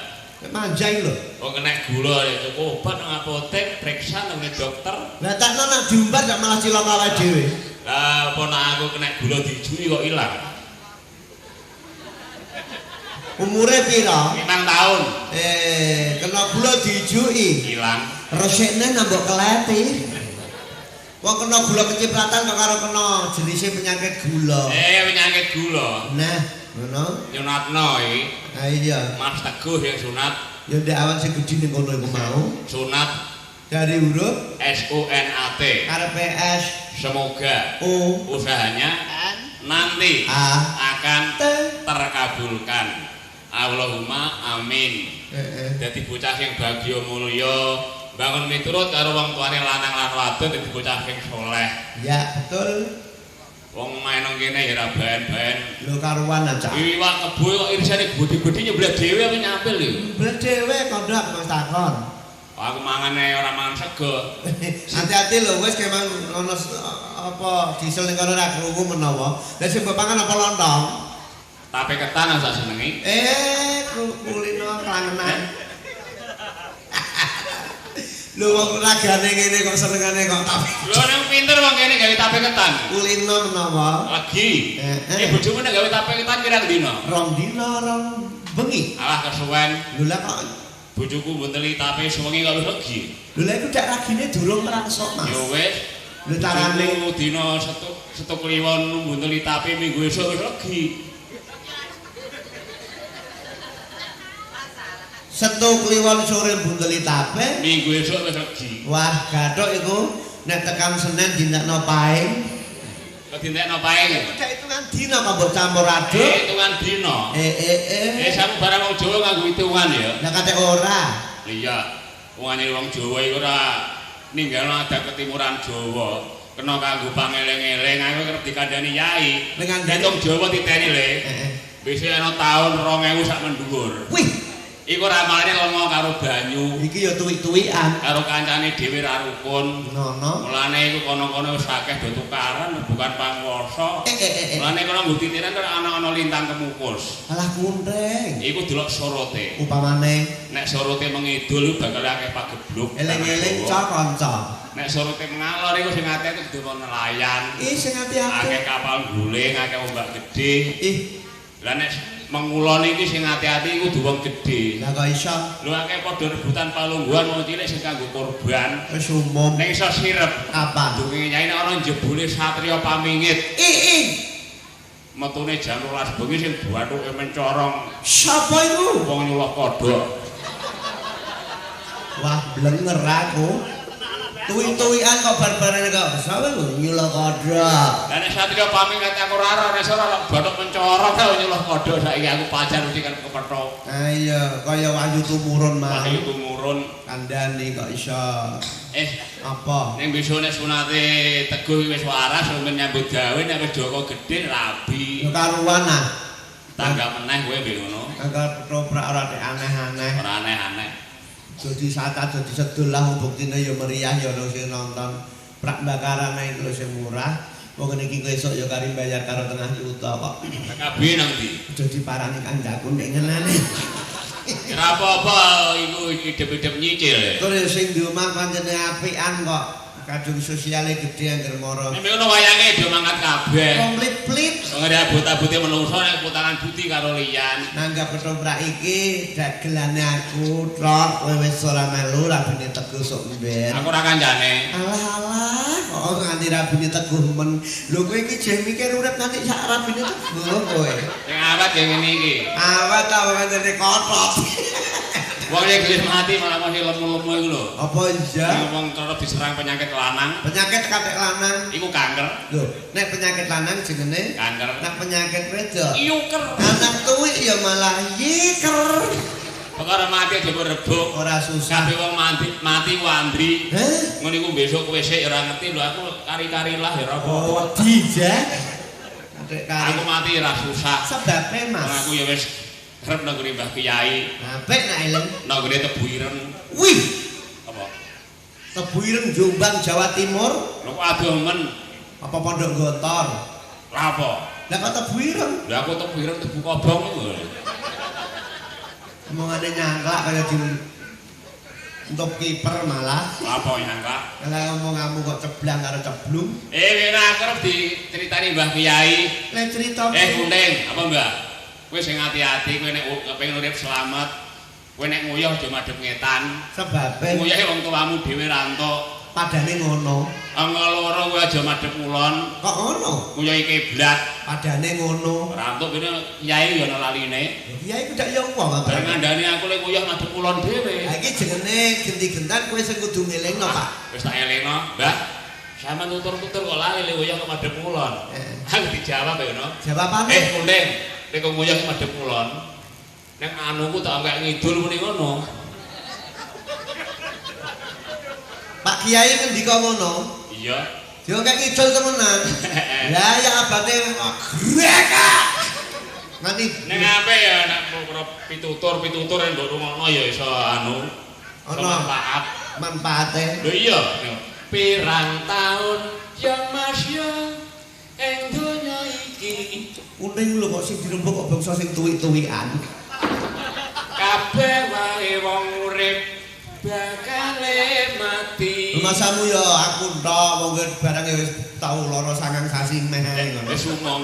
Manjai lho. Wong kena gula ya cukup obat nang apotek, periksa nang dokter. Lah takno nak diumbar gak malah cilok awake dhewe. Lah ponak aku kena gula dijui kok ilang. Umure pira? 5 tahun Kena gula dijuki. ilang. Resikne nambah keleti. Wong kena gula kecipratan kok karo kena jenise penyakit gula. Penyakit gula. Nah, ngono. Nyunatno iki. Ah iya. Mas Teguh yang sunat. Ya ndek awan sing gedhi ning kono iku mau. Sunat Dari huruf SUNAT. karepe S Semoga O usahanya nanti akan terkabulkan. Allahumma amin. Dadi bocah sing bagya mulya, bangun miturut karo wong tuane lanang lan wadon dadi bocah sing saleh. Ya, betul. Wong main nang kene ya ora baen-baen. Lho karuan aja. Iwak kebo kok irisane gede-gede nyeblek dhewe apa nyampil iki? Bener dhewe kondok Mas takon. Aku mangane ora mangan sego. Hati-hati lho wis kemang ono apa diesel ning kono ra krungu menawa. Lah sing mbok pangan apa lontong? Tape ketan sak senengi. Kulino klangenan. Lho wong ragane ngene kok senengane kok tape. Lho nang pinter wong kene gawe tape ketan. Kulino menawa. Lagi. Bojomu nek gawe tape ketan kira dino. Rong dina rong Bengi. Alah kesuwen. Lho lah kok Bojoku mbenteli tape sewengi kok legi. lho lah iku dak ragine durung ngrasok Mas. Ya wis. Lho carane dina setuk kliwon mbenteli tape minggu esuk wis legi. Setu kliwon sore mbenteli tape Minggu esuk wis legi. wah gathuk iku nek tekan Senin dindakno paing Kok dintekno pae. udah hitungan dina kok mbok campur aduk Hitungan dina. Sampe barang wong Jawa nganggo hitungan ya. lah kate ora Iya. Wongane wong Jawa iku ora ninggalno adat ketimuran Jawa. Kena kanggo pangeling-eling aku kerep dikandani yai. Nek wong Jawa titeni le. Besok ana taun 2000 sak mendhuwur. wih Iku ramalane ngomong karo banyu. iki ya tuwik-tuwikan Karo kancane dhewe ra rukun. nono Mulane iku kono-kono wis akeh do tukaran bukan panguwasa. Mulane kono nggo titiran kok ana lintang kemukus. alah kuntreng Iku delok sorote. upamane Nek sorote mengidul bakal akeh pagebluk. eling-eling cok kanca Nek sorote mengalor iku sing akeh kudu nelayan. sing ati-ati Akeh kapal guling, akeh ombak gede. ih Lah nek mengulon iki sing ati-ati iku kudu wong gede. lah kok iso Lho akeh padha rebutan palungguhan wong cilik sing kanggo korban. wis umum Nek iso sirep apa dunge nyai nek ana jebule satriya pamingit. ih Metune jam 12 bengi sing bathuke mencorong sapa iku wong nyuluh kodhok. wah blenger aku tuwik-tuwikan kok bar-barane kok sapa iku nyulo kodhok Lah nek satriya pamingit aku ora nek ora bathuk mencorong kok nyuluh kodhok saiki aku pacar mesti kan kepethuk. ayo kaya Wahyu Tumurun mah Wahyu Tumurun. kandhane kok iso apa Ning besok nek sunate Teguh wis waras sampe nyambut gawe nek wis Joko gedhe rabi. yo karuan ah Tangga meneh kowe mbek ngono. anggar ketoprak ora nek aneh-aneh Ora aneh-aneh. jadi sata jadi sedul lah buktine ya meriah ya ono sing nonton prak bakaran ae lho sing murah wong niki kok esuk ya kari bayar karo tengah juta kok Kabeh nang ndi? jadi parani kancaku nek ngenane Ora apa-apa iku idep-idep nyicil. terus sing di omah pancene apian kok kadung sosiale gede angger moro Nek ngono wayange do mangkat kabeh. komplit-plit Wong ada abot-abote menungso nek putaran budi karo liyan. nanggap ketoprak iki dagelane aku tok kowe wis ora melu rabine Teguh sok mben Aku ora kancane. alah kok nganti rabine Teguh men lho kowe iki jeng mikir urip nganti sak rabine Teguh kowe Sing awet ya ngene iki. awet ta wong ngene kotot Wong yang gelis mati malah masih lemu-lemu iku lho. apa iya Wong terus diserang penyakit lanang, penyakit katek lanang iku kanker. lho nek penyakit lanang jenenge Kanker. nek penyakit wedok Yuker. anak tuwik ya malah yiker Perkara mati aja rebuk. ora susah Kabeh wong mati wandri. heh Ngono iku besok kowe sik ora ngerti lho aku kari-kari lah ya ora apa-apa. oh dijak katek kari Aku mati ora susah. sebabnya mas Aku ya wis kerep nang ngene Mbah Kyai, apik nak eleng nang ngene Tebu Ireng. wih Apa? Tebu Ireng Jombang Jawa Timur Lho kok adoh men. apa Pondok Gotor Lah apa? lah kok Tebu Ireng Lah aku Tebu Ireng Tebu Kobong iku. omongane nyangklak kaya di untuk kiper malah Apa nyangka? kalau ngomong-ngomong kok ceblang karo ceblung Kena kerep diceritani Mbah Kyai. le cerita Kunting, apa Mbah? Kowe sing ati-ati, kowe nek kepengin urip selamat, kowe nek nguyuh aja madhep ngetan. sebabnya Nguyuhe wong tuamu dhewe ra entuk. padane ngono Angka loro kowe aja madhep kulon. kok ngono Nguyuhi kiblat. padane ngono Ra entuk kene kiai ya ana laline. kiai ku dak ya wong Bareng ngandani aku lek nguyuh madhep kulon dhewe. ha iki jenenge genti-gentan kowe sing kudu ngelingno Pak Wis tak elingno, Mbah. Sama tutur-tutur kok lali lek nguyuh madhep kulon. Aku dijawab ya ngono. jawabane Kunting, nek kok nguyuh madhep kulon. Nek anuku tak angkat ngidul muni ngono. Pak Kiai ngendika ngono Iya. yo kek ngidul temenan lah ya abate grek nanti Nek ape ya nek pitutur yang mbok rungokno ya iso anu. Ono. Manfaat. manfaate Lho iya, pirang taun ya Mas ya ing donya iki kuning lho kok sing dirembuk kok bangsa sing tuwik-tuwikan kabeh wae wong urip bakal mati. masamu ya aku tok wong barang wis tau lara sangang sasi meh ngono Wis umum.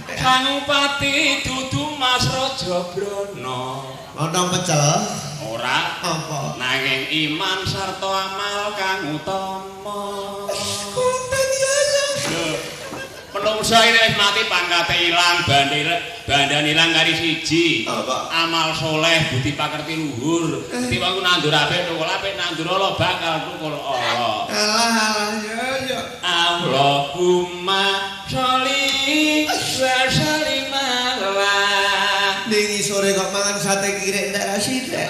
Sangupati dudu Mas Rajabrono. Lontong pecel. Ora Apa? nanging iman sarta amal kang utama. Kumpeng ya ya. Menungsa ini wis mati pangkate ilang, bandan ilang kari siji. Apa? Amal soleh, budi pakerti luhur. Tiwaku nandur apik tukul apik, nandur ala bakal tukul ala. Alah ya ya. Allahumma sholli wa sallim ala. Ning sore kok mangan sate kirek ndak sithik.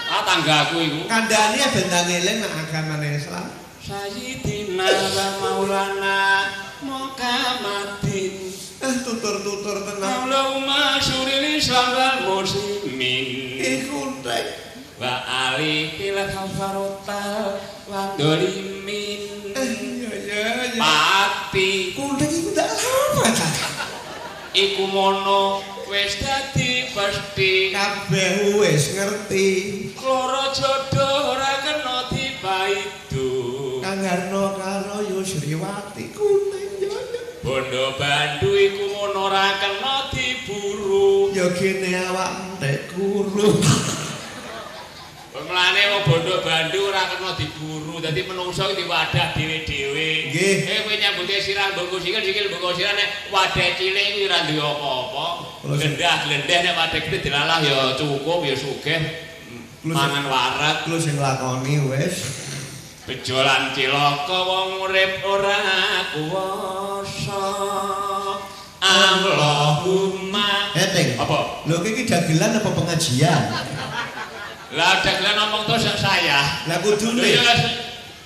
Ah tanggaku iku. Kandhane ben eling nek agamane Islam. Sayyidina wa maulana Muhammadin. Tutur-tutur tenang. Allahumma sholli wa muslimin. Iku tek. Wa alihi la kafarota wa dolimin. Ya. Pati Kumpeng iku ndak lama ta. iku mono wis dadi pasti. Kabeh wis ngerti. Loro jodoh ora kena dipaidu. Kang Garno karo Yusriwati kuning ya. Bondo bandu iku mono ora kena diburu. Ya gene awak entek kuru. Mulane wong bondo bandu ora kena diburu. Dadi menungso iki wadah dhewe-dhewe. Nggih. Kowe nyambuti sirah mboko sikil mboko sirah nek wadah cilik iki ora duwe apa-apa. Glendah-glendeh nek wadah gede dilalah ya cukup ya sugih. Mangan warak. Lu sing lakoni wis. Bejolan cilaka wong urip ora kuwasa. Allahumma. Ting. Apa? Lho iki dagelan apa pengajian? Lah dagelan ngomong to saya. Lah kudune.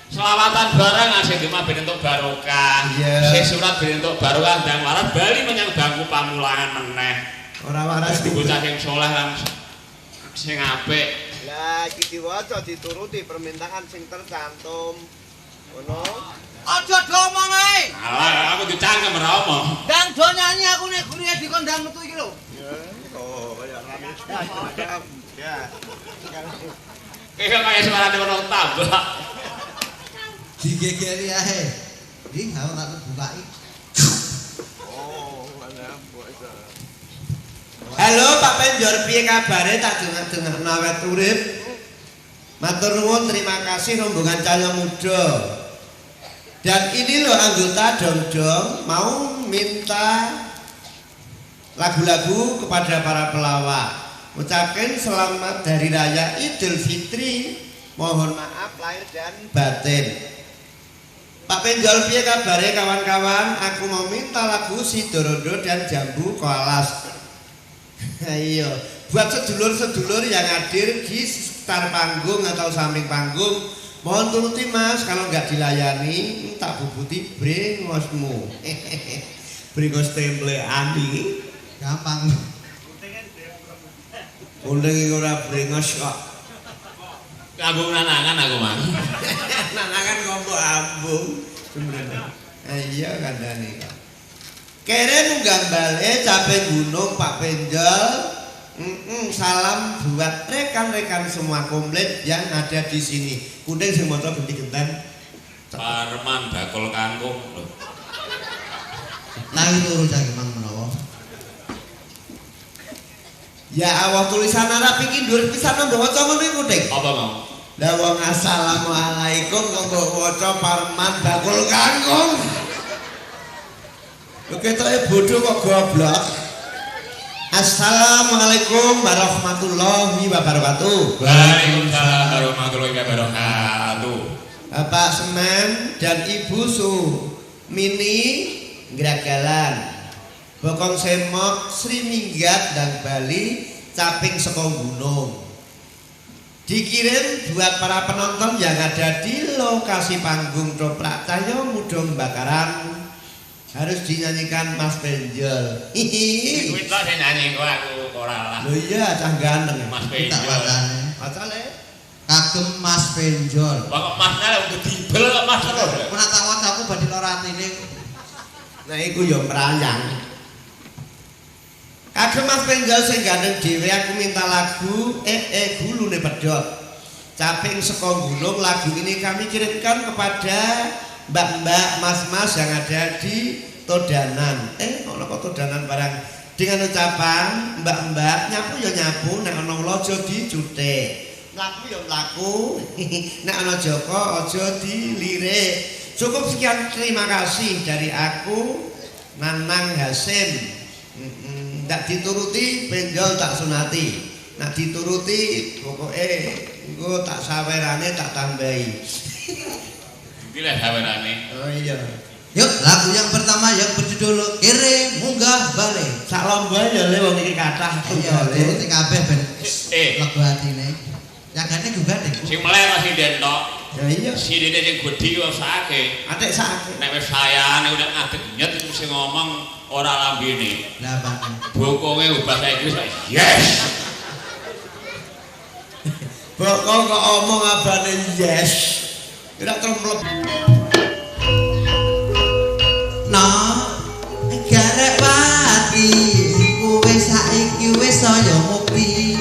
Selawatan barang asing dimah ben entuk barokah. Iya. Sing surat ben entuk barokah ndang waras bali menyang bangku pamulangan meneh. Ora waras Bocah sing saleh lan sing apik. Lah iki diwaca dituruti permintaan sing tercantum. Ngono. Aja do omong ae. Alah aku dicangkem ora omong. Ndang do nyanyi aku nek gurine dikondang metu iki lho. Oh, kaya rame. Ya. Iki kaya suarane ono tambah. Digegeri ae. Iki aku tak bukai. Halo Pak Penjor, piye kabare? Tak dengak-dengak awet urip. Matur nuwun, terima kasih rombongan Cahya Muda. Dan ini loh anggota Dongdong mau minta lagu-lagu kepada para pelawak. Ucapkan selamat Hari Raya Idul Fitri. Mohon maaf lahir dan batin. Pak Penjol piye kabare kawan-kawan? Aku mau minta lagu Si Dorondo dan Jambu Koalas. Ayo, buat sedulur-sedulur yang hadir di sekitar panggung atau samping panggung, mohon turuti Mas, kalau nggak dilayani tak bubuti brengosmu. Brengos temple ani Gampang. Undang ora brengos kok. Kanggo nanangan aku mah. Nanangan ngombo ambung. Iya kandhane kok. Kere nunggang bale capek gunung Pak Penjol. Salam buat rekan-rekan semua komplit yang ada di sini. Kuning sing maca genti genten. Parman bakul kangkung lho. Nang turu cah mang menawa. Ya Allah tulisan Arab iki dhuwur pisan mbok waca ngono iku Dik. Apa mau? Lah wong assalamualaikum kok mbok waca Parman bakul kangkung. Ketoke bodho kok goblok. Assalamualaikum warahmatullahi wabarakatuh. Waalaikumsalam warahmatullahi wabarakatuh. Bapak Semen dan Ibu Su Mini Gragalan. Bokong Semok Sri Minggat dan Bali Caping Sekong Gunung. Dikirim buat para penonton yang ada di lokasi panggung Toprak Cahya Muda Bakaran. Harus dinyanyikan Mas Penjol. Kuwi tok sing nyanyi kok aku ora lah. Lho iya cah ganteng Mas Tak Penjol. wacane. Macale Kagem Mas Penjol. Kok masnya udah dibel kok Mas terus. Ora tak waca aku badhe lara atine. nah iku ya merayang. Kagem Mas Penjol sing ganteng dhewe aku minta lagu gulune pedhot. Caping Sekong Gunung. Lagu ini kami kirimkan kepada mbak-mbak, mas-mas yang ada di todanan. Ono kok todanan barang dengan ucapan mbak-mbak nyapu ya nyapu, nek ana ula aja dicutik. Mlaku ya mlaku. Nek ana Joko aja dilirik. Cukup sekian, terima kasih dari aku Nanang Hasim. Ndak dituruti benjol tak sunati. Nak dituruti pokoknya engko tak sawerane tak tambahi. Iki lah sawerane. Oh iya. Yuk, lagu yang pertama yang berjudul Kirim Munggah Balik. Sak lomba ya le wong iki kathah. Iya, turuti kabeh ben lagu atine. Jagane juga deh. Sing meleh masih dentok. Ya iya. Si dene sing gedhi wong sakake. Atik sakake. Nek wis sayane udah adek nyet iku sing ngomong ora lambene. Lah bang. Bokonge bahasa Inggris. Yes. Bokong kok omong abane yes. Ora tremplek. No, garek pati, kowe saiki wis saya mukti.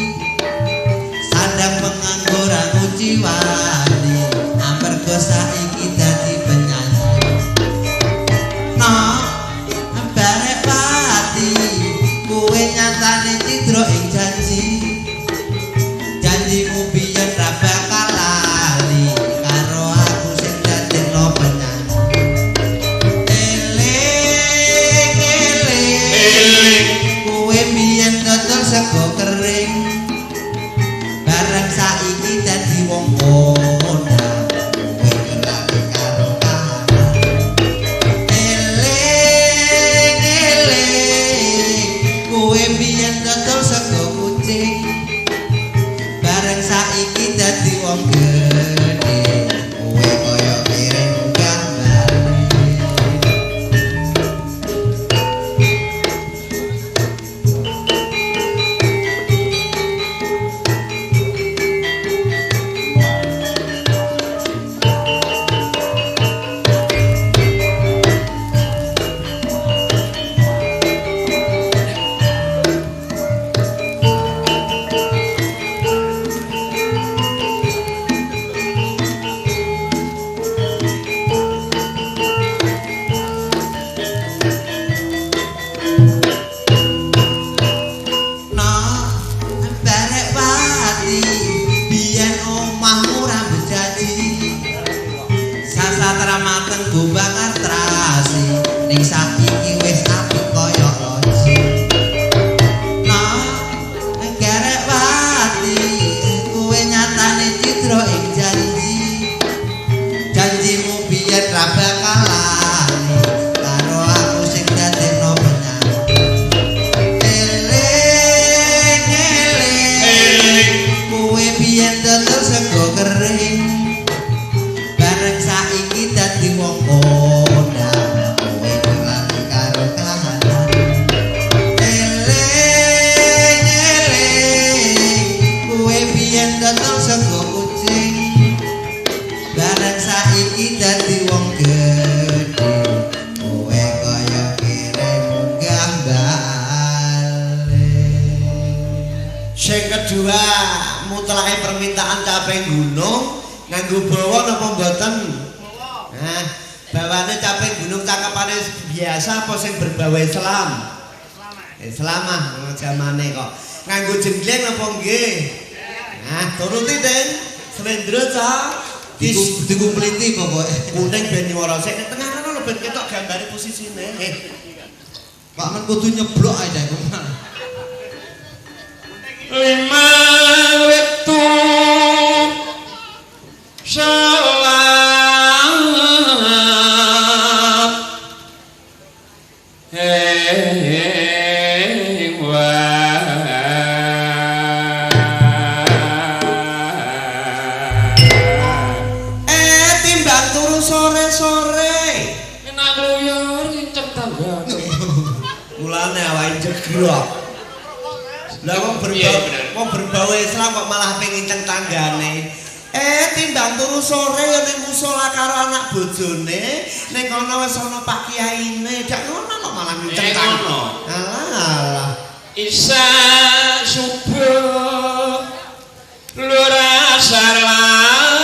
Sadang pengangguran uji wani, amarga saiki dadi penyanyi. No, garek pati, kowe nyatane cidra ing janji. Janjimu biyen ra bakal lali, karo aku sing dadekno penyanyi. Kowe biyen dodol sego kering, bareng saiki dadi wong kondang. Kowe ngelaki karo kahanan. Kowe biyen dodol sego kucing, bareng saiki dadi wong gedhe. Kowe kaya kirim munggah balik. Islamah jamane kok nganggo jenggleng apa nggih? Nah, turuti Den. Slendro ca dikumpliti pokoke. Kuning ben nyuwara sik nek tengah ngono ben ketok gambare posisine. Pak men kudu nyeblok ae iku. Lima wektu salat timbang turu sore-sore. enak luyur kenceng tangga. Mulane awake jegrok. Lah wong berbau Islam kok malah pengen teng tanggane. Timbang turu sore ya ning musala karo anak bojone, ning kono wis ana Pak Kiyaine. Dak ngono kok malah ngenteng ngono. Alah. Isa subuh lura salam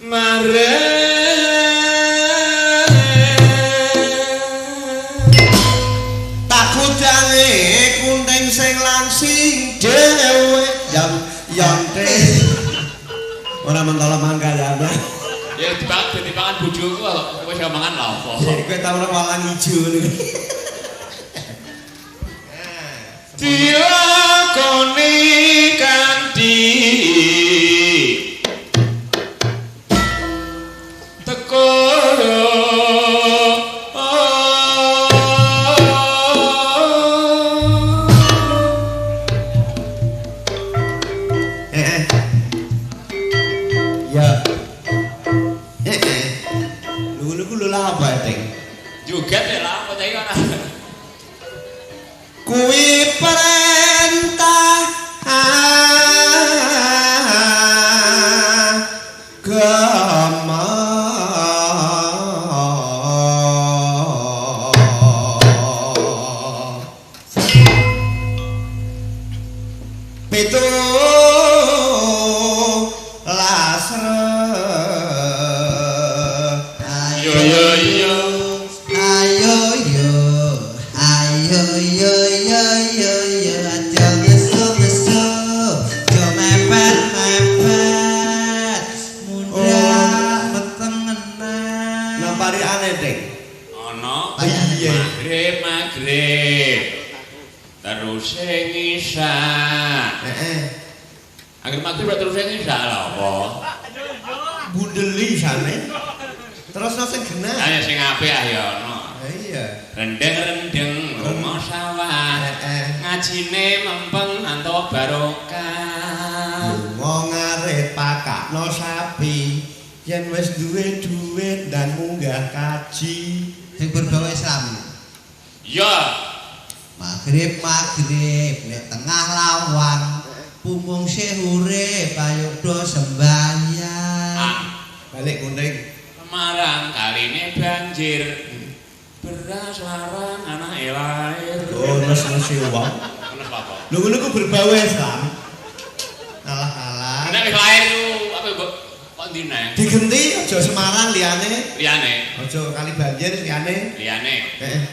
mare kayane. Ya dipangan bojoku kok wis mangan lho apa. Kowe tau ora walang ijo niku. Dilakoni kanthi teko ya lu lah apa ting juga lah apa cai ana kuwi perintah agama pitu Maghrib terus ngisa agar maghrib terus ngisa lho apa bundeli sane terus sing genah ayo sing apik ah ya ono iya rendeng-rendeng lunga sawah ngajine mempeng antuk barokah lunga ngarit pakakno sapi yen wis duwe dhuwit dan munggah kaji sing berbau Islam. Ya. Maghrib nek tengah lawang pumung sehure payuk do sembahyang. Balik kuning. Marang kaline banjir. Beras larang anake lair. Oh, nes-nesi wong. Nes apa? Lho ngono ku berbau Islam. Alah-alah. Nek wis lair ku apa kok ndine? Digenti aja Semarang liyane. Liyane. Aja kali banjir liyane. Liyane.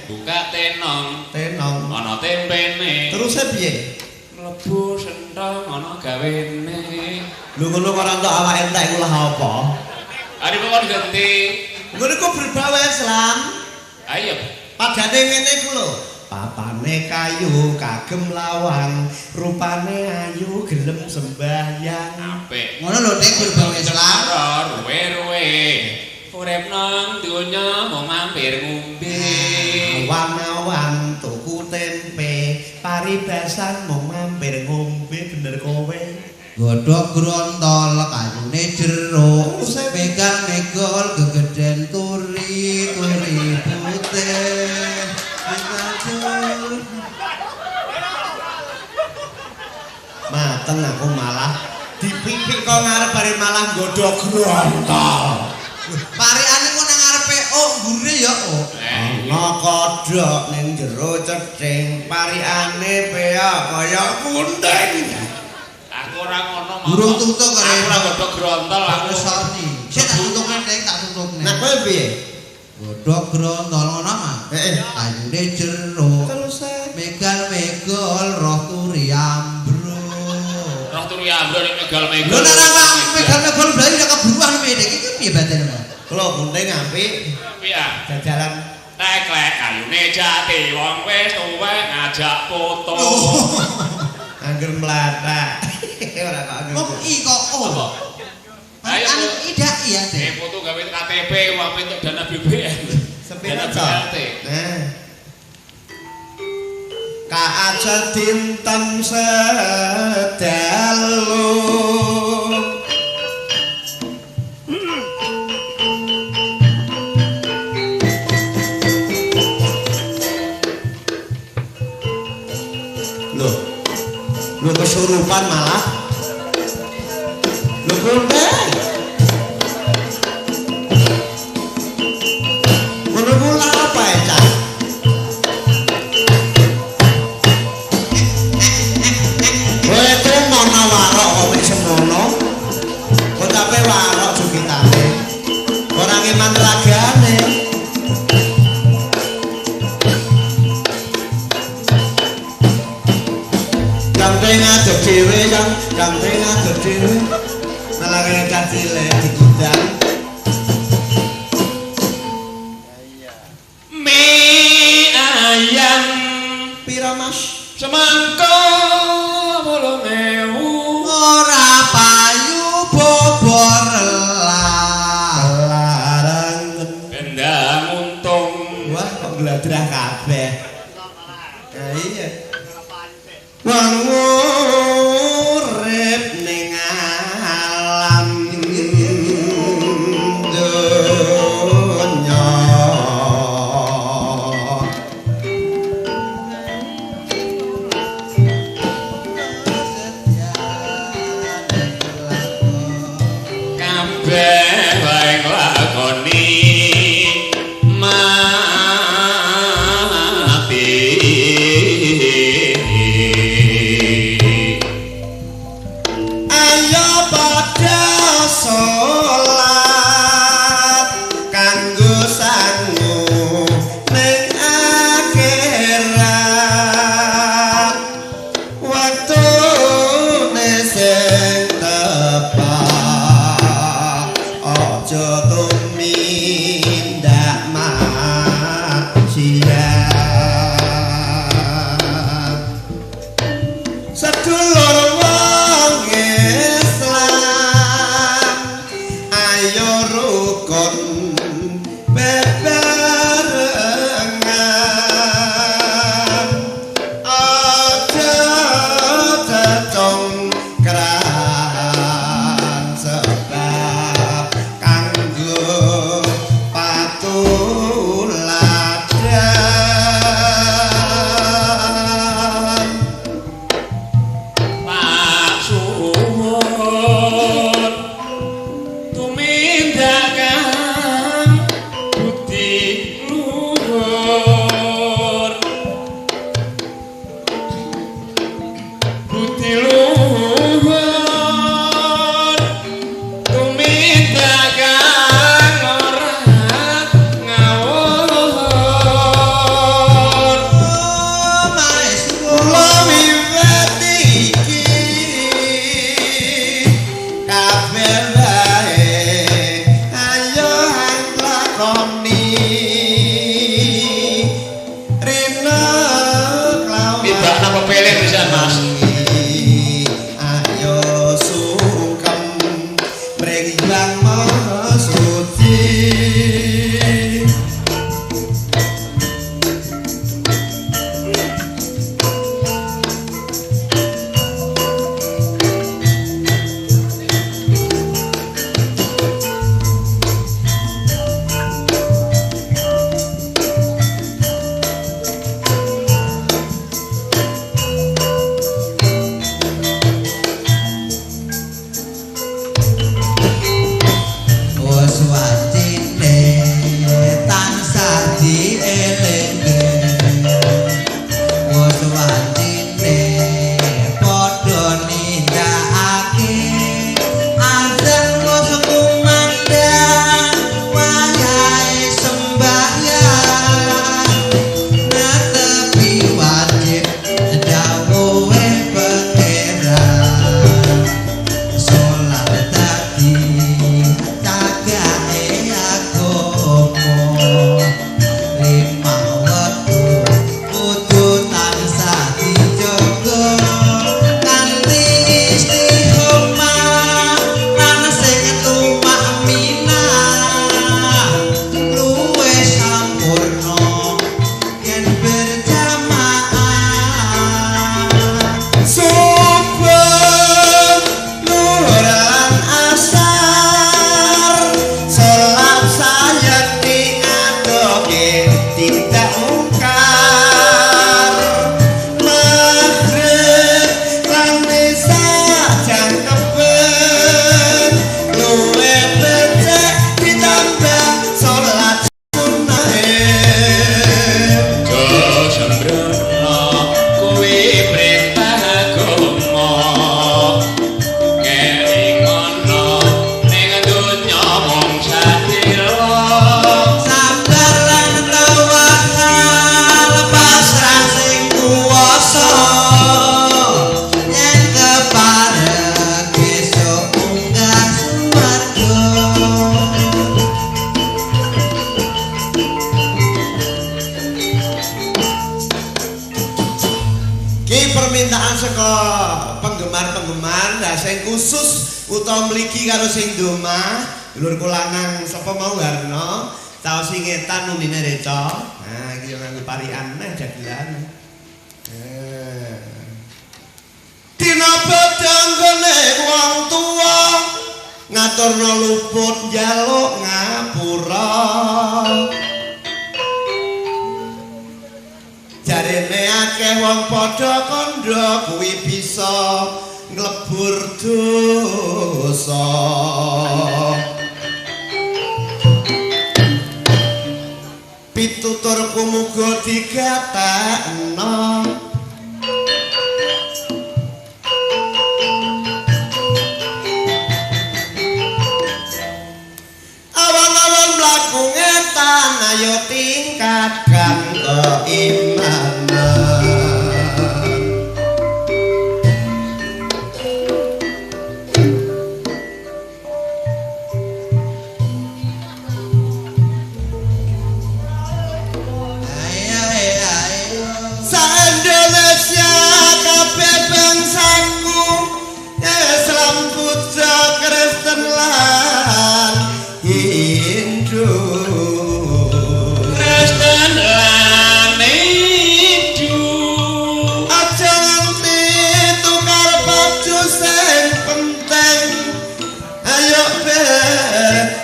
Buka tenong. Tenong. Ana tempene. Terus piye? Mlebu sentong ana gawene. Lho ngono kok ora entuk awake entek iku lah apa? Ari kok ganti. Ngono ku berbau Islam. Ayo. Padane ngene ku lho. Papane kayu kagem lawang, rupane ayu gelem sembahyang. Apik. Ngono lho ning berbau Islam. Ruwe-ruwe. Urip nang donya mung mampir ngombe. Awan-awan tuku tempe, paribasan mung mampir ngombe bener kowe. Godhog grontol kayune jeruk, megal-megol gegeden turi putih. Mateng aku malah dipipik kok ngarep bare malah godhog grontol. Parikane kok nang ngarepe gure ya Ana kodhok ning jero cething, parikane peak kaya kunting. Aku ora ngono mau. Burung tutuk kare. Aku ora godhog grontol aku soni. Sik tak tutukne ning tak tutukne. Nah kowe piye? Godhog grontol ngono mah. Kayune jeruk. Terus megal-megol roh turi ambro. Roh turi ambro ning megal-megol. Lho nek megal-megol blai nek keburuan mene iki piye batene mah? kula kunting apik. Piye? Jajalan Teklek kayune jati wong wis tuwek ngajak foto. Angger mlathak. Ora kok angger. Kok i kok Apa? Ayo idak iya deh. foto gawe KTP wong entuk dana BBM. Sepira Dana cok. BLT. Kaajat dinten sedalu. Lu kesurupan malah. Lu kunting. Ngono apa ya, Cak? Kowe tuh mono warok kok wis semono. Kok cape warok jukitane. Ora ngeman ragane. Yang ngadeg dhewe yang udang. Mie ayam Pira Mas? semangka 8.000. Ora payu bobor larang. Bendang untung. Wah kok gladrah kabeh. Nah iya. Wong urip ning alam donya. Kabeh wae nglakoni Ayo padha salat kanggo sangu ning akhirat. Waktune sing tepat aja tumindak maksiat. Sedulur wong Islam ayo rukun bebarengan aja cecong keran sebab kanggo patuladan. Pak suwun tumindakan budi luhur. Budi luhur tumindakan ora ngawur. Kula wiwit iki kabeh wae ayo lakoni rina klawan Tibakna pepele pisan Mas. ayo sungkem mrenggang maha suci. Wes saka penggemar-penggemar lah sing khusus utawa mligi karo sing domah dulurku lanang sapa mau Warna tau singetan unine reca nah iki yo nganggo parian neh dagelan dina bedanggone wong tuwa ngaturno luput njaluk ngapura jarene akeh wong padha kandha kuwi bisa nglebur dosa pituturku muga digatekno awan-awan mlaku ngetan ayo tingkatkan keimanan Indonesia kabeh bangsaku Islam Buddha Kristen lan Hindu Kristen lan Hindu aja nganti tukar baju sing penting ayo bersatu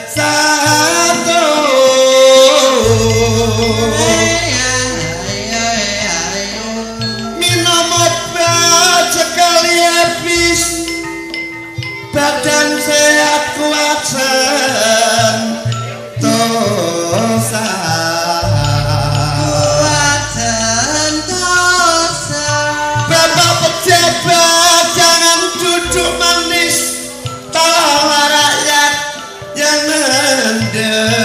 badan sehat kuat sentosa Bapak pejabat jangan duduk manis tolong rakyat yang menderita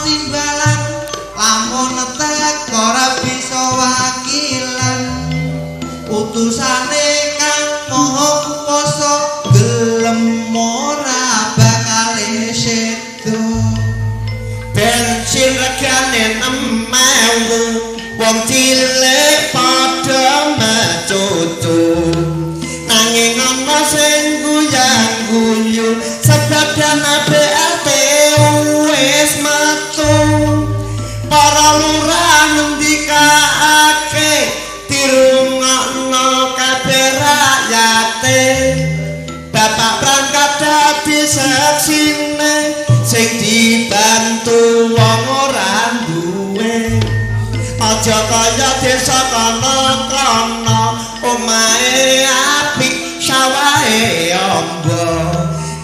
Timbalan lamun tek ora sewu wong cilik padha mecucu nanging ana sing guyang-guyu sebab dana BLT wis metu para lurah ngendikake dirungokno kabeh rakyate bapak berangkat dadi saksine sing dibantu wong ora duwe aja kaya desa kono-kono omahe apik sawahe amba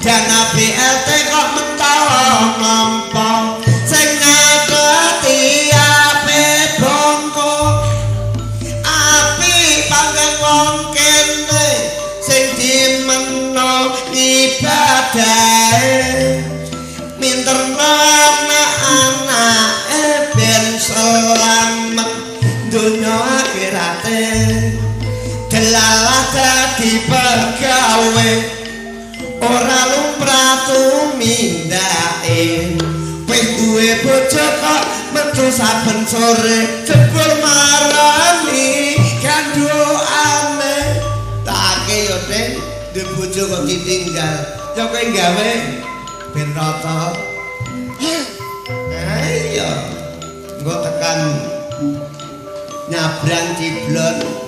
dana BLT kok mentala nampa sing ngaketi ape bongko api panggang wong kene sing dimeno ibadahe minterno anak-anake ben selamat donya akhirate delalah dadi pegawe ora lumrah tumindake wis duwe bojo kok metu saben sore jebul marani gandoane take yo Dek duwe bojo kok ditinggal yo kowe gawe ben rata ayo engko tekan nyabrang ciblon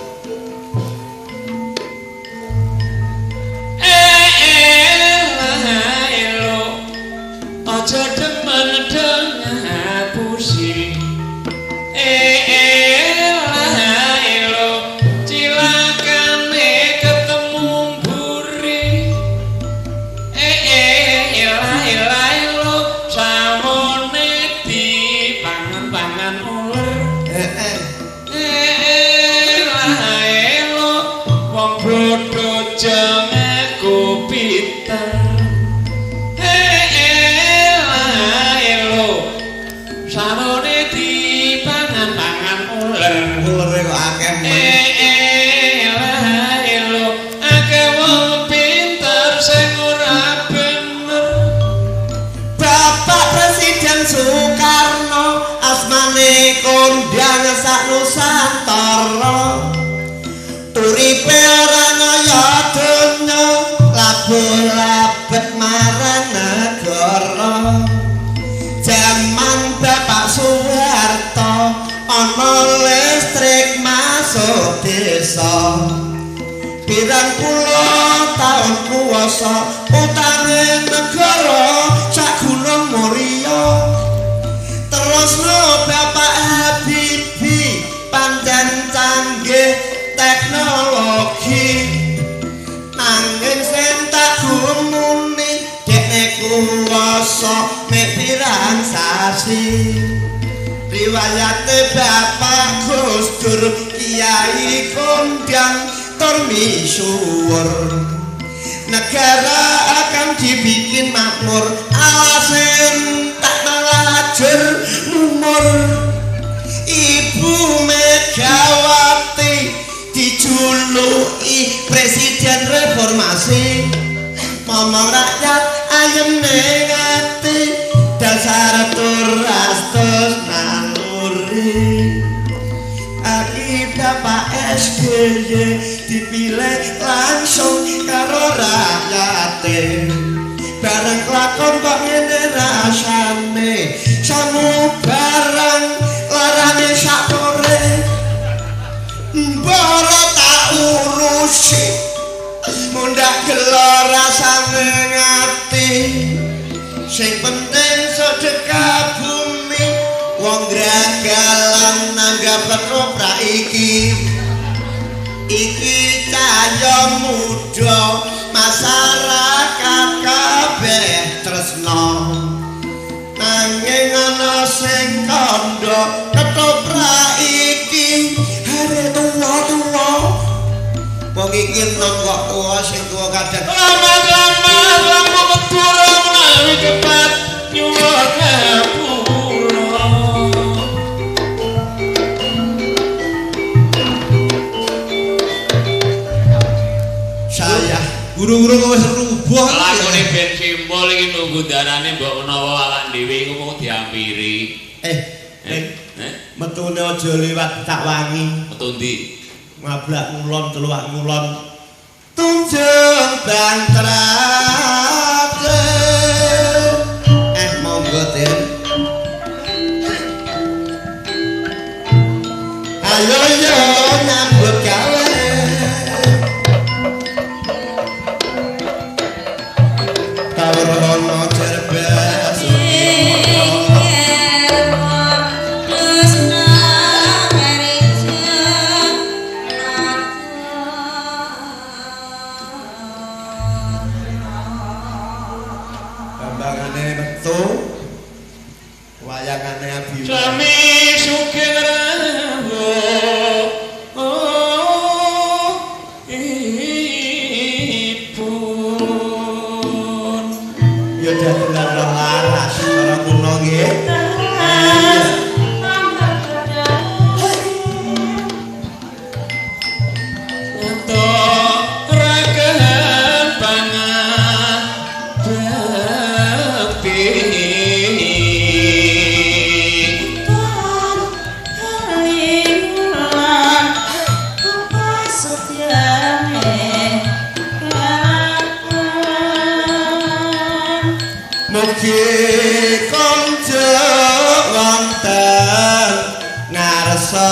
aja demen ngapusi elo cilakane ketemu mburi elo samone dipangan-pangan uler elo wong bodho jangan kupiter samone dipangan-pangan uler kok akeh elo akeh wong pinter sing ora bener Bapak Presiden Soekarno asmane kondang sak Nusantara uripe ora ngaya donya labet marang negara jaman Bapak Soeharto ana listrik masuk desa pirang puluh tahun kuwasa utange negara sak Gunung Muria terusno Bapak Habibie pancen canggih teknologi nanging sing tak gumuni dekne kuwasa mek pirang sasi riwayate Bapak Gus Dur Kiai kondang tur misuwur negara akan dibikin makmur alasan tak melajur umur Ibu Megawati dijuluki presiden reformasi ngomong rakyat ayem ning ati dasar turastos naluri aki Bapak SBY dipilih langsung karo rakyate bareng kelakon kok ngene rasane samu barang larane sakore mbara tak urusi mundak gelo rasane ngati sing penting sedekah bumi wong gragalan nanggap ketoprak iki cahya muda masyarakat kabeh tresno nanging ana sing kandha ketoprak iki are tuwa-tuwa wong iki nang kok tuwa sing tuwa kadang lama-lama lampu betul menawi cepat nyuwun ngapura saya guru-guru kok wis rubuh lakone ben simbol iki nunggu darane mbok menawa awak dhewe iku mau diampiri Metune aja liwat tak wangi. Metu ndi? Ngablak ngulon teluak ngulon. Tunjung bantrate. Monggo Den. Ayo yo nyambut gawe. Tawarono cerbes. Kembangane metu. Wayangane abi. Sami sugeng rawo. Ipun. Ya dagelan laras para kula nggih. Mugi konco wonten ngarsa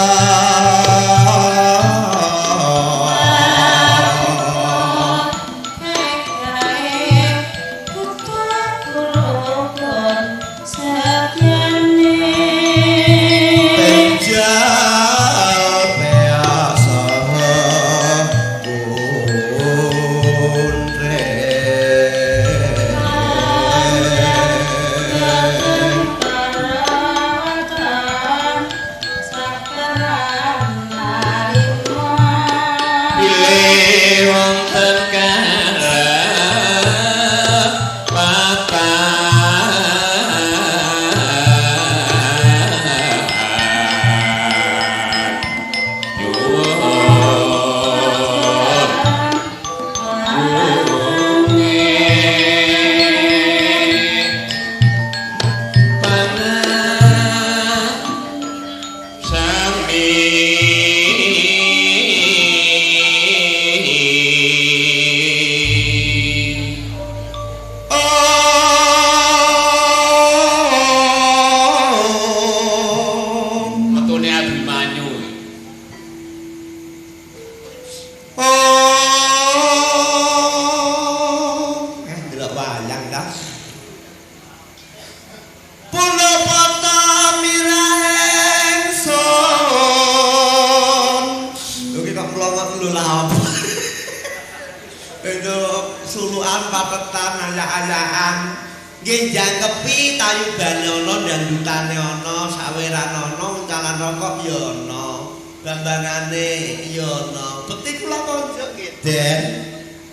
nggih jangkepi tayubane ana dandutane ana saweran ana uncalan rokok ya ana gambangane ya ana bekti kula konco nggih Den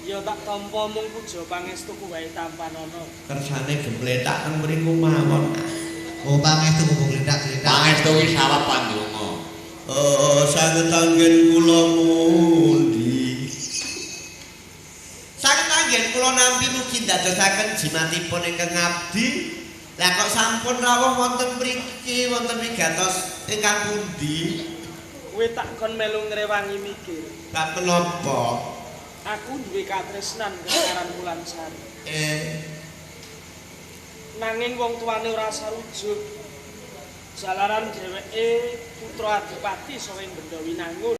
ya tak tampa mung puja pangestuku wae tampan ana kersane gempletak teng mriku mawon oh pangestu kudu glendak-glendak pangestu ki sawah pandonga oh saged anggen kula mundi saged anggen kula nampi mugi dadosaken jimatipun ingkang abdi. Lah kok sampun rawuh wonten mriki wonten wigatos ingkang pundi? Kowe tak kon melu ngrewangi mikir. Lah menapa? Aku duwe katresnan kelaran Wulansari. Nanging wong tuane ora sarujuk. Jalaran dheweke putra Adipati saka ing Benda Winangun.